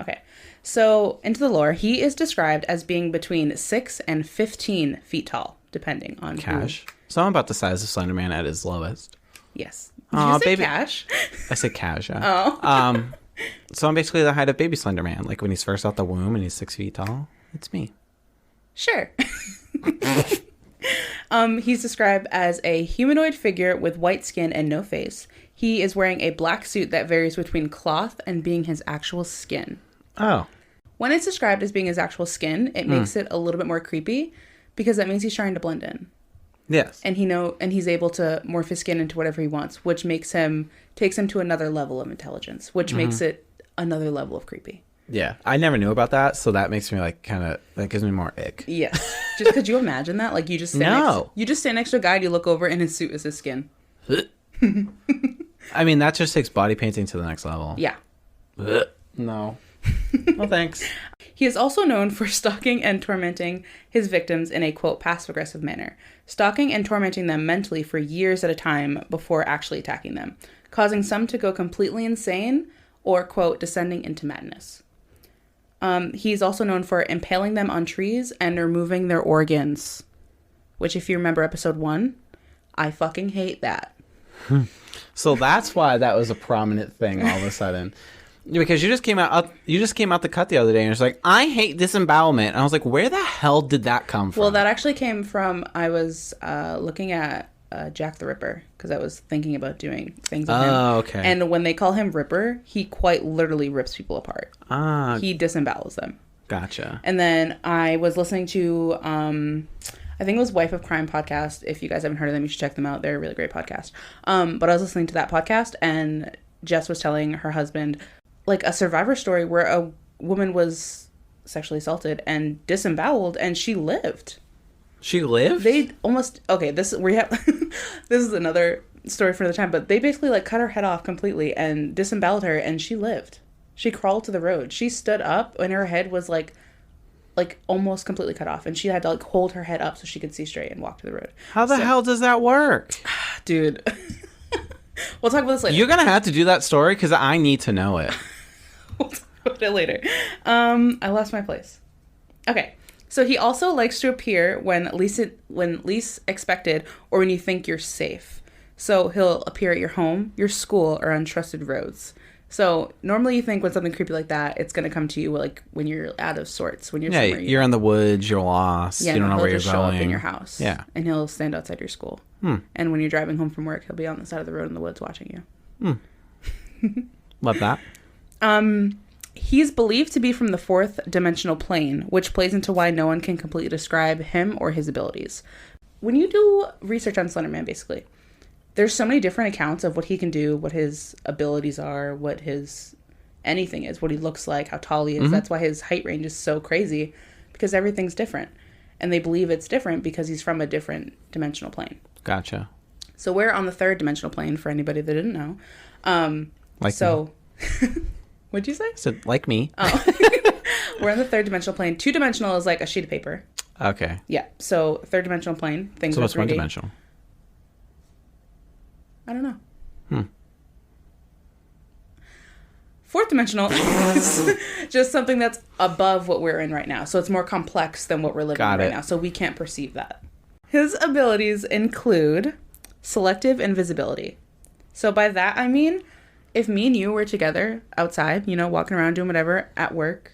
Okay. So, into the lore, he is described as being between 6 and 15 feet tall, depending on Cash. So I'm about the size of Slender-man at his lowest. Yes. Did you say baby. Cash? I said Cash, yeah. Oh. So I'm basically the height of baby Slender-man. Like when he's first out the womb and he's 6 feet tall. It's me. Sure. He's described as a humanoid figure with white skin and no face. He is wearing a black suit that varies between cloth and being his actual skin. Oh. When it's described as being his actual skin, it makes it a little bit more creepy because that means he's trying to blend in. Yes. And he's able to morph his skin into whatever he wants, which takes him to another level of intelligence, which makes it another level of creepy. Yeah. I never knew about that, so that makes me like that gives me more ick. Yes. Just could you imagine that? Like you just stand next to a guy and you look over and his suit is his skin. I mean, that just takes body painting to the next level. Yeah. No. No thanks. He is also known for stalking and tormenting his victims in a, quote, passive-aggressive manner, stalking and tormenting them mentally for years at a time before actually attacking them, causing some to go completely insane or, quote, descending into madness. He's also known for impaling them on trees and removing their organs, which, if you remember episode 1, I fucking hate that. So that's why that was a prominent thing all of a sudden. Because you just came out the cut the other day and you're just like, I hate disembowelment. And I was like, where the hell did that come from? Well, that actually came from, I was looking at Jack the Ripper because I was thinking about doing things with him. Oh, okay. And when they call him Ripper, he quite literally rips people apart. Ah. He disembowels them. Gotcha. And then I was listening to, I think it was Wife of Crime podcast. If you guys haven't heard of them, you should check them out. They're a really great podcast. But I was listening to that podcast and Jess was telling her husband, like a survivor story where a woman was sexually assaulted and disemboweled and she lived. She lived? This is another story for another time, but they basically like cut her head off completely and disemboweled her and she lived. She crawled to the road. She stood up and her head was like almost completely cut off and she had to like hold her head up so she could see straight and walk to the road. How the hell does that work? Dude. We'll talk about this later. You're going to have to do that story because I need to know it. We'll talk about it later. I lost my place. Okay. So he also likes to appear when least expected or when you think you're safe. So he'll appear at your home, your school, or on trusted roads. So normally you think when something creepy like that, it's going to come to you like when you're out of sorts. When you're somewhere you're in the woods, you're lost, you don't know where you're going. He'll just show up in your house. Yeah. And he'll stand outside your school. And when you're driving home from work, he'll be on the side of the road in the woods watching you. Love that. He's believed to be from the 4th dimensional plane, which plays into why no one can completely describe him or his abilities. When you do research on Slender-man, basically, there's so many different accounts of what he can do, what his abilities are, what his anything is, what he looks like, how tall he is. That's why his height range is so crazy, because everything's different. And they believe it's different because he's from a different dimensional plane. Gotcha. So we're on the third dimensional plane, for anybody that didn't know. Like so, what'd you say? So, like me. Oh. We're on the third dimensional plane. 2-dimensional is like a sheet of paper. Okay. Yeah. So third dimensional plane. Things So are what's 3D. one-dimensional? I don't know. Fourth dimensional is just something that's above what we're in right now. So it's more complex than what we're living in right now. So we can't perceive that. His abilities include selective invisibility. So by that, I mean, if me and you were together outside, you know, walking around doing whatever, at work,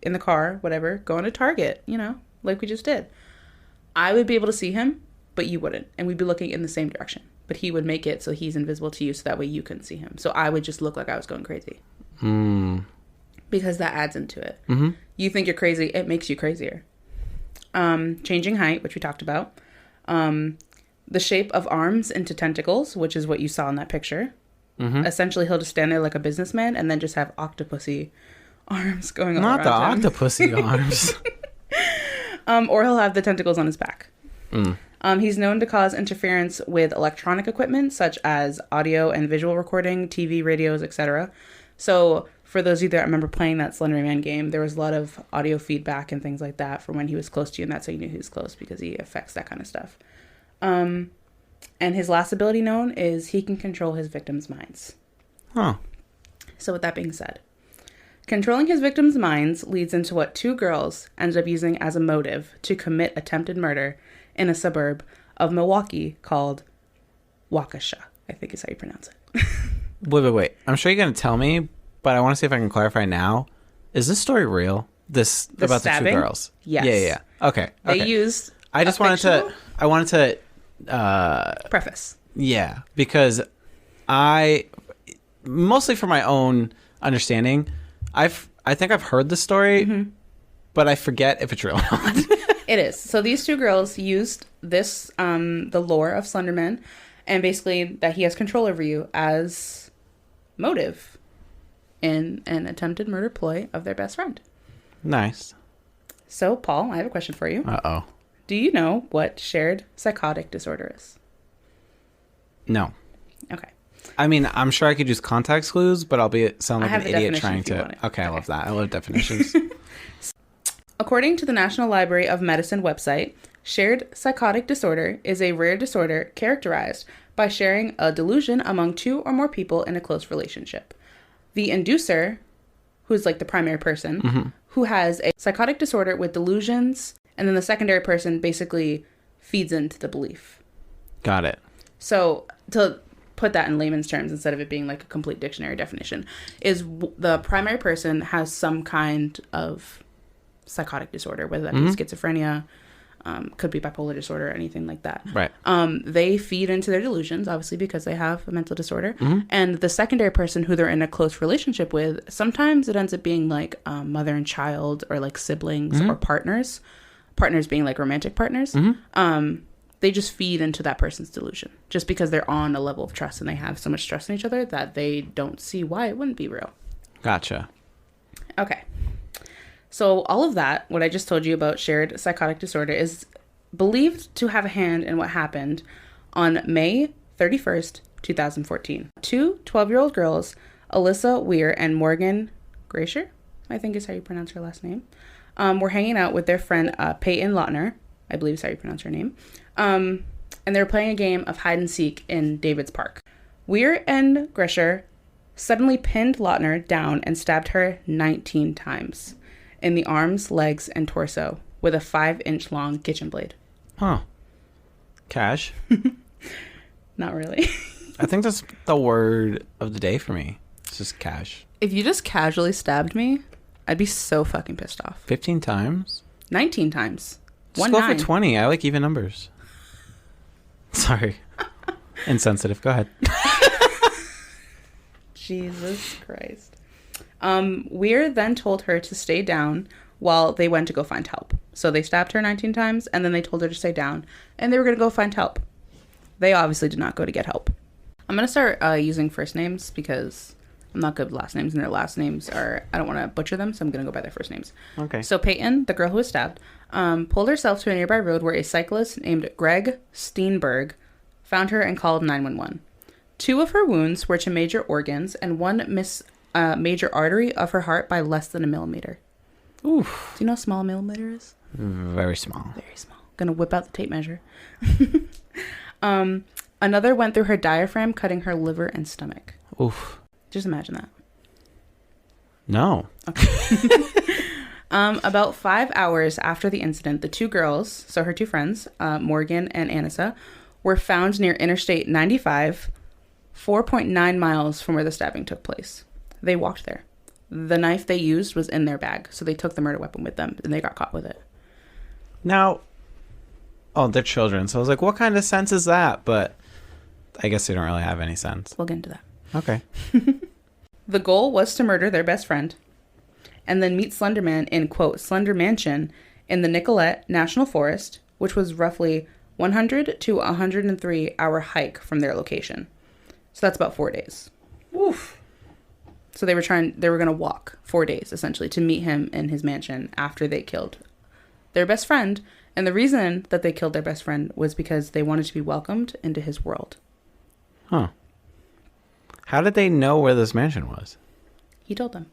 in the car, whatever, going to Target, you know, like we just did, I would be able to see him, but you wouldn't. And we'd be looking in the same direction. But he would make it so he's invisible to you, so that way you couldn't see him. So I would just look like I was going crazy. Because that adds into it. You think you're crazy, it makes you crazier. Changing height, which we talked about. The shape of arms into tentacles, which is what you saw in that picture. Essentially, he'll just stand there like a businessman and then just have octopusy arms going all around Not him. the octopusy arms. Or he'll have the tentacles on his back. He's known to cause interference with electronic equipment, such as audio and visual recording, TV, radios, etc. So for those of you that remember playing that Slender-man game, there was a lot of audio feedback and things like that from when he was close to you, and that's how you knew he was close, because he affects that kind of stuff. And his last ability known is he can control his victims' minds. Huh. So with that being said, controlling his victims' minds leads into what 2 girls ended up using as a motive to commit attempted murder in a suburb of Milwaukee called Waukesha, I think is how you pronounce it. Wait. I'm sure you're going to tell me, but I want to see if I can clarify now. Is this story real? This about stabbing? the 2 girls? Yes. Yeah. Okay. They used I just wanted to preface. Yeah, because mostly for my own understanding, I think I've heard the story, but I forget if it's real or not. It is. So these 2 girls used this, the lore of Slender-man, and basically that he has control over you as motive in an attempted murder ploy of their best friend. Nice. So, Paul, I have a question for you. Uh-oh. Do you know what shared psychotic disorder is? No. Okay. I mean, I'm sure I could use context clues, but I'll sound like an idiot trying to. Okay, I love that. I love definitions. According to the National Library of Medicine website, shared psychotic disorder is a rare disorder characterized by sharing a delusion among 2 or more people in a close relationship. The inducer, who's like the primary person, who has a psychotic disorder with delusions, and then the secondary person basically feeds into the belief. Got it. So to put that in layman's terms, instead of it being like a complete dictionary definition, is the primary person has some kind of psychotic disorder, whether that be schizophrenia, could be bipolar disorder, anything like that. Right. They feed into their delusions, obviously, because they have a mental disorder. And the secondary person who they're in a close relationship with, sometimes it ends up being like mother and child, or like siblings or partners being like romantic partners. They just feed into that person's delusion just because they're on a level of trust and they have so much trust in each other that they don't see why it wouldn't be real. Gotcha. Okay. So all of that, what I just told you about shared psychotic disorder, is believed to have a hand in what happened on May 31st, 2014. 2 12-year-old girls, Alyssa Weir and Morgan Gracier, I think is how you pronounce her last name, were hanging out with their friend Peyton Lautner, I believe is how you pronounce her name, and they were playing a game of hide and seek in David's Park. Weir and Gracier suddenly pinned Lautner down and stabbed her 19 times in the arms, legs, and torso with a 5-inch long kitchen blade. Huh. Cash. Not really. I think that's the word of the day for me. It's just cash. If you just casually stabbed me, I'd be so fucking pissed off. 15 times? 19 times. Just go for 20. I like even numbers. Sorry. Insensitive. Go ahead. Jesus Christ. Weir then told her to stay down while they went to go find help. So they stabbed her 19 times, and then they told her to stay down, and they were going to go find help. They obviously did not go to get help. I'm going to start using first names because I'm not good with last names, and their last names are, I don't want to butcher them, so I'm going to go by their first names. Okay. So Peyton, the girl who was stabbed, pulled herself to a nearby road where a cyclist named Greg Steenberg found her and called 911. 2 of her wounds were to major organs, and 1 missed major artery of her heart by less than a millimeter. Oof. Do you know how small a millimeter is? Very small. Very small. Gonna whip out the tape measure. Another went through her diaphragm, cutting her liver and stomach. Oof. Just imagine that. No. Okay. About 5 hours after the incident, the 2 girls, so her 2 friends, Morgan and Anissa, were found near Interstate 95, 4.9 miles from where the stabbing took place. They walked there. The knife they used was in their bag, so they took the murder weapon with them, and they got caught with it. Now, they're children, so I was like, what kind of sense is that? But I guess they don't really have any sense. We'll get into that. Okay. The goal was to murder their best friend and then meet Slender-man in, quote, Slender Mansion in the Nicollet National Forest, which was roughly 100 to 103 hour hike from their location. So that's about 4 days. Oof. So they were going to walk 4 days, essentially, to meet him in his mansion after they killed their best friend. And the reason that they killed their best friend was because they wanted to be welcomed into his world. Huh. How did they know where this mansion was? He told them.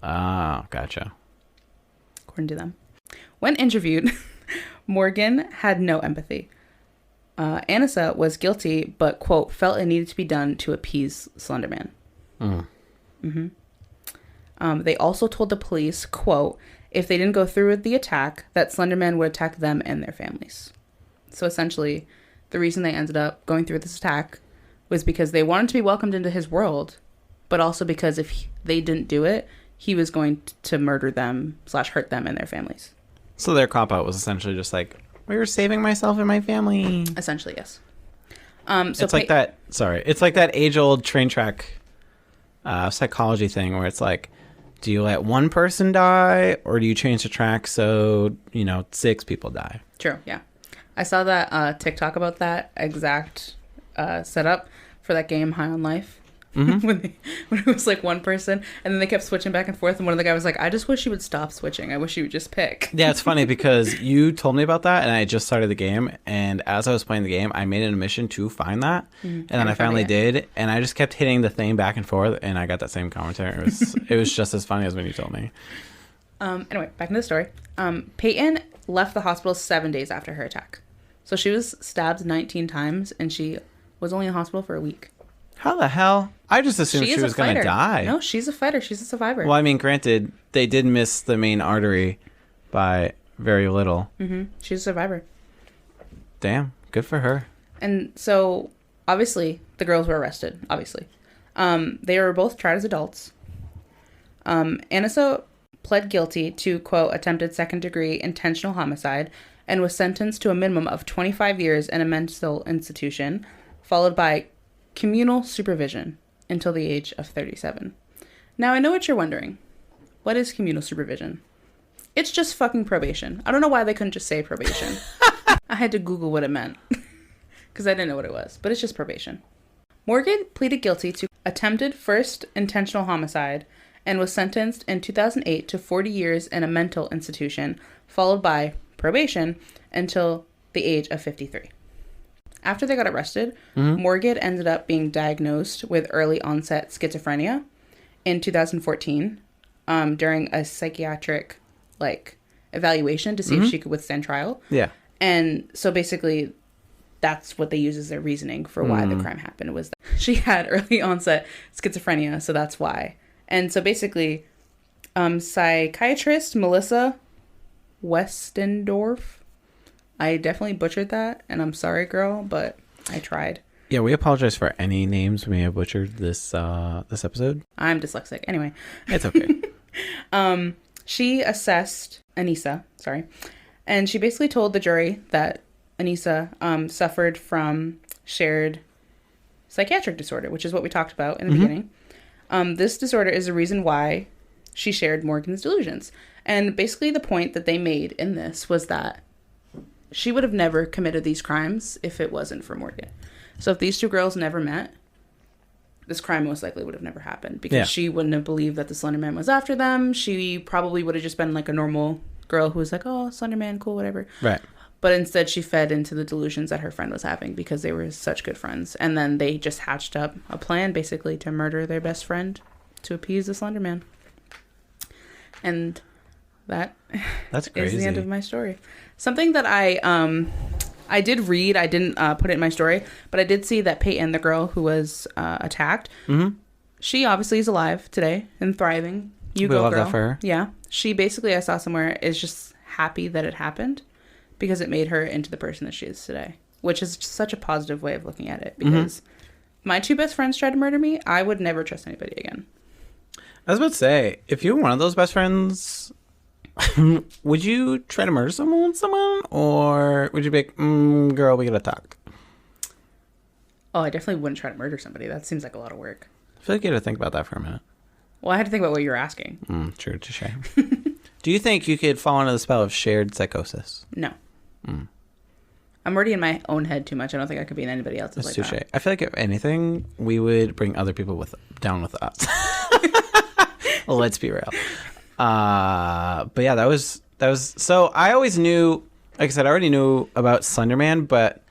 Ah, gotcha. According to them. When interviewed, Morgan had no empathy. Anissa was guilty, but, quote, felt it needed to be done to appease Slender-man. They also told the police, quote, if they didn't go through with the attack, that Slender-man would attack them and their families. So essentially, the reason they ended up going through this attack was because they wanted to be welcomed into his world, but also because if they didn't do it, he was going to murder them / hurt them and their families. So their cop-out was essentially just like, we were saving myself and my family. Essentially, yes. It's like that. Sorry. It's like that age-old train track psychology thing where it's like, do you let one person die or do you change the track so, 6 people die? True, yeah. I saw that TikTok about that exact setup for that game High on Life. when it was like one person and then they kept switching back and forth, and one of the guys was like, I just wish you would stop switching. I wish you would just pick. Yeah, it's funny because you told me about that and I just started the game, and as I was playing the game I made it a mission to find that, and then I finally did, and I just kept hitting the thing back and forth and I got that same commentary. It was just as funny as when you told me. Anyway, back into the story. Peyton left the hospital 7 days after her attack. So she was stabbed 19 times and she was only in the hospital for a week. How the hell? I just assumed she was going to die. No, she's a fighter. She's a survivor. Well, I mean, granted, they did miss the main artery by very little. She's a survivor. Damn. Good for her. And so, obviously, the girls were arrested. Obviously. They were both tried as adults. Anissa pled guilty to, quote, attempted second-degree intentional homicide and was sentenced to a minimum of 25 years in a mental institution, followed by communal supervision until the age of 37. Now, I know what you're wondering. What is communal supervision? It's just fucking probation. I don't know why they couldn't just say probation. I had to Google what it meant because I didn't know what it was, but it's just probation. Morgan pleaded guilty to attempted first intentional homicide and was sentenced in 2008 to 40 years in a mental institution, followed by probation until the age of 53. After they got arrested, Morgan ended up being diagnosed with early onset schizophrenia in 2014 during a psychiatric evaluation to see if she could withstand trial. Yeah. And so basically that's what they use as their reasoning for why the crime happened, was that she had early onset schizophrenia, so that's why. And so basically psychiatrist Melissa Westendorf, I definitely butchered that, and I'm sorry, girl, but I tried. Yeah, we apologize for any names we may have butchered this episode. I'm dyslexic. Anyway. It's okay. She assessed Anissa, and she basically told the jury that Anissa suffered from shared psychiatric disorder, which is what we talked about in the beginning. This disorder is the reason why she shared Morgan's delusions. And basically the point that they made in this was that she would have never committed these crimes if it wasn't for Morgan. So if these two girls never met, this crime most likely would have never happened because she wouldn't have believed that the Slender-man was after them. She probably would have just been like a normal girl who was like, oh, Slender-man, cool, whatever. Right. But instead she fed into the delusions that her friend was having because they were such good friends. And then they just hatched up a plan basically to murder their best friend to appease the Slender-man. And that's crazy. Is the end of my story. Something that I did read, I didn't put it in my story, but I did see that Peyton, the girl who was attacked, she obviously is alive today and thriving. You go, girl. We love that for her. Yeah. She basically, I saw somewhere, is just happy that it happened because it made her into the person that she is today, which is such a positive way of looking at it because my two best friends tried to murder me. I would never trust anybody again. I was about to say, if you were one of those best friends, would you try to murder someone, or would you be like, girl, we gotta talk? Oh, I definitely wouldn't try to murder somebody. That seems like a lot of work. I feel like you had to think about that for a minute. Well, I had to think about what you were asking. True, touche. Do you think you could fall under the spell of shared psychosis? No. I'm already in my own head too much. I don't think I could be in anybody else's. That's like touche. I feel like if anything, we would bring other people down with us. Well, let's be real. But yeah, that was so I always knew, like I said, I already knew about Slender-man, but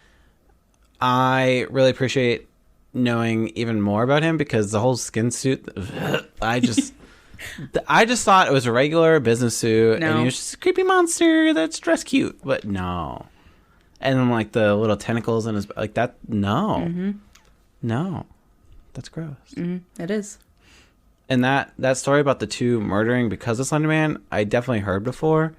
I really appreciate knowing even more about him because the whole skin suit, I just thought it was a regular business suit and he was just a creepy monster that's dressed cute, but no. And then like the little tentacles in his, like that, no, that's gross. It is. And that story about the two murdering because of Slender-man, I definitely heard before,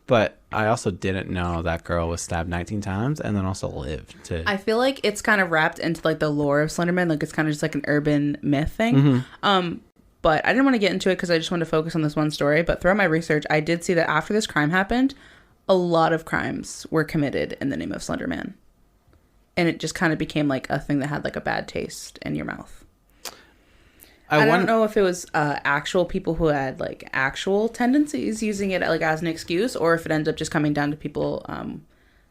but I also didn't know that girl was stabbed 19 times and then also lived to... I feel like it's kind of wrapped into like the lore of Slender-man, like it's kind of just like an urban myth thing. But I didn't want to get into it because I just wanted to focus on this one story. But throughout my research, I did see that after this crime happened, a lot of crimes were committed in the name of Slender-man. And it just kind of became like a thing that had like a bad taste in your mouth. I don't know if it was actual people who had like actual tendencies using it like as an excuse, or if it ended up just coming down to people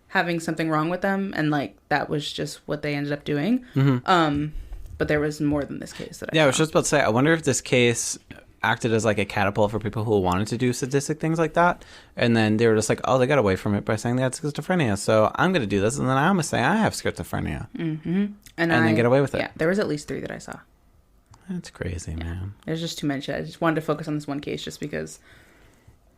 having something wrong with them, and like that was just what they ended up doing. But there was more than this case that I saw. I was just about to say, I wonder if this case acted as like a catapult for people who wanted to do sadistic things like that, and then they were just like, oh, they got away from it by saying they had schizophrenia, so I'm going to do this, and then I'm going to say I have schizophrenia, and then get away with it. Yeah, there was at least 3 that I saw. That's crazy, man. There's just too much. I just wanted to focus on this one case just because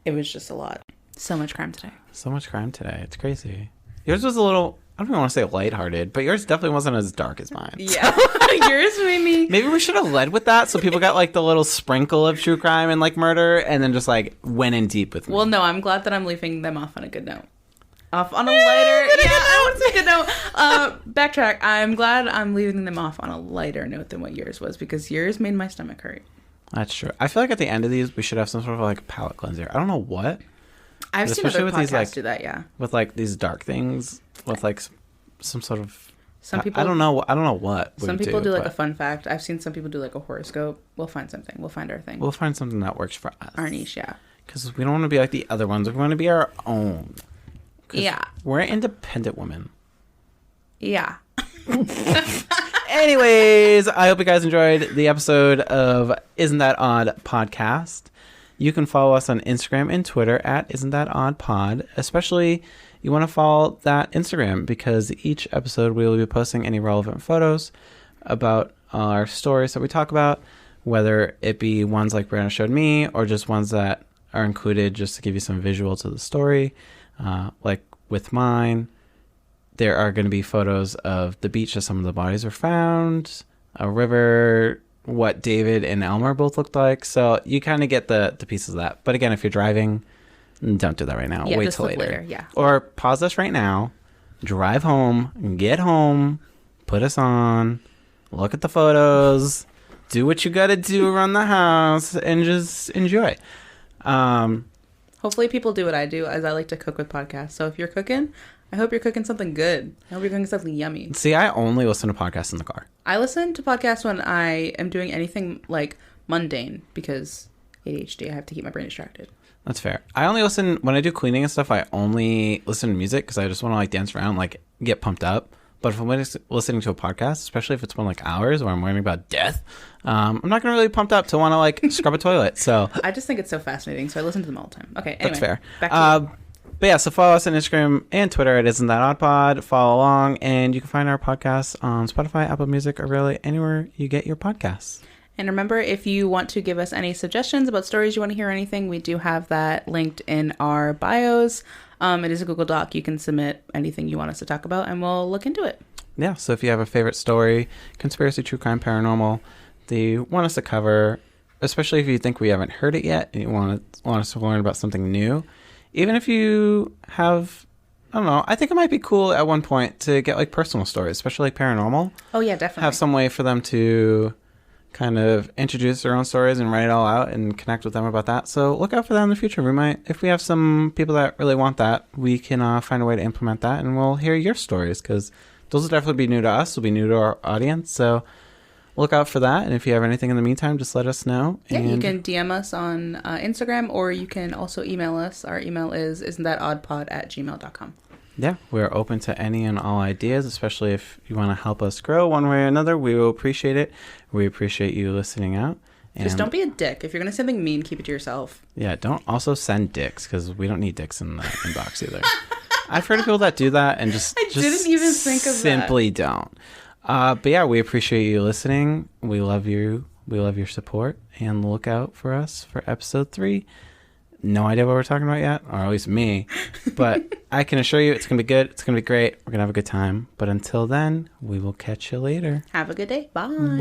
it was just a lot. So much crime today. It's crazy. Yours was a little, I don't even want to say lighthearted, but yours definitely wasn't as dark as mine. Yeah. Yours made me... Maybe we should have led with that so people got like the little sprinkle of true crime and like murder and then just like went in deep with me. Well, no, I'm glad that I'm leaving them off on a good note. Off on a lighter... I want to say good note. Backtrack. I'm glad I'm leaving them off on a lighter note than what yours was because yours made my stomach hurt. That's true. I feel like at the end of these, we should have some sort of like palate cleanser. I don't know what. I've seen other podcasts like, do that, yeah. With like these dark things, with like some sort of... Some people... I don't know what. Some people do like a fun fact. I've seen some people do like a horoscope. We'll find something. We'll find our thing. We'll find something that works for us. Our niche, yeah. Because we don't want to be like the other ones. We want to be our own. Yeah. We're independent women. Yeah. Anyways, I hope you guys enjoyed the episode of Isn't That Odd podcast. You can follow us on Instagram and Twitter at isntthatoddpod. Especially, you want to follow that Instagram because each episode we will be posting any relevant photos about our stories that we talk about, whether it be ones like Breana showed me or just ones that are included just to give you some visual to the story. Like with mine, there are going to be photos of the beach that some of the bodies were found, a river, what David and Elmer both looked like. So you kind of get the pieces of that. But again, if you're driving, don't do that right now. Yeah, wait just till look later. Yeah. Or pause us right now, drive home, get home, put us on, look at the photos, do what you got to do around the house, and just enjoy. Hopefully people do what I do, as I like to cook with podcasts. So if you're cooking, I hope you're cooking something good. I hope you're cooking something yummy. See, I only listen to podcasts in the car. I listen to podcasts when I am doing anything like mundane because ADHD, I have to keep my brain distracted. That's fair. I only listen, when I do cleaning and stuff, I only listen to music because I just want to like dance around, like get pumped up. But if I'm listening to a podcast, especially if it's one like ours where I'm learning about death, I'm not going to really pumped up to want to like scrub a toilet. So I just think it's so fascinating. So I listen to them all the time. Okay. Anyway, that's fair. Back to you. But yeah, so follow us on Instagram and Twitter at isntthatoddpod. Follow along, and you can find our podcasts on Spotify, Apple Music, or really anywhere you get your podcasts. And remember, if you want to give us any suggestions about stories you want to hear or anything, we do have that linked in our bios. It is a Google Doc. You can submit anything you want us to talk about, and we'll look into it. Yeah, so if you have a favorite story, conspiracy, true crime, paranormal, that you want us to cover, especially if you think we haven't heard it yet and you want us to learn about something new, even if you have, I don't know, I think it might be cool at one point to get like personal stories, especially like paranormal. Oh, yeah, definitely. Have some way for them to kind of introduce their own stories and write it all out and connect with them about that. So look out for that in the future. We might, if we have some people that really want that, we can find a way to implement that, and we'll hear your stories, because those will definitely be new to us, will be new to our audience. So look out for that. And if you have anything in the meantime, just let us know. Yeah, and you can DM us on Instagram, or you can also email us. Our email is isntthatoddpod@gmail.com. Yeah, we're open to any and all ideas, especially if you want to help us grow one way or another. We will appreciate it. We appreciate you listening out. And just don't be a dick. If you're going to say something mean, keep it to yourself. Yeah, don't also send dicks, because we don't need dicks in the inbox either. I've heard of people that do that and just didn't even think of simply don't. But yeah, we appreciate you listening. We love you. We love your support, and look out for us for episode 3. No idea what we're talking about yet, or at least me, but I can assure you it's going to be good. It's going to be great. We're going to have a good time. But until then, we will catch you later. Have a good day. Bye. Bye.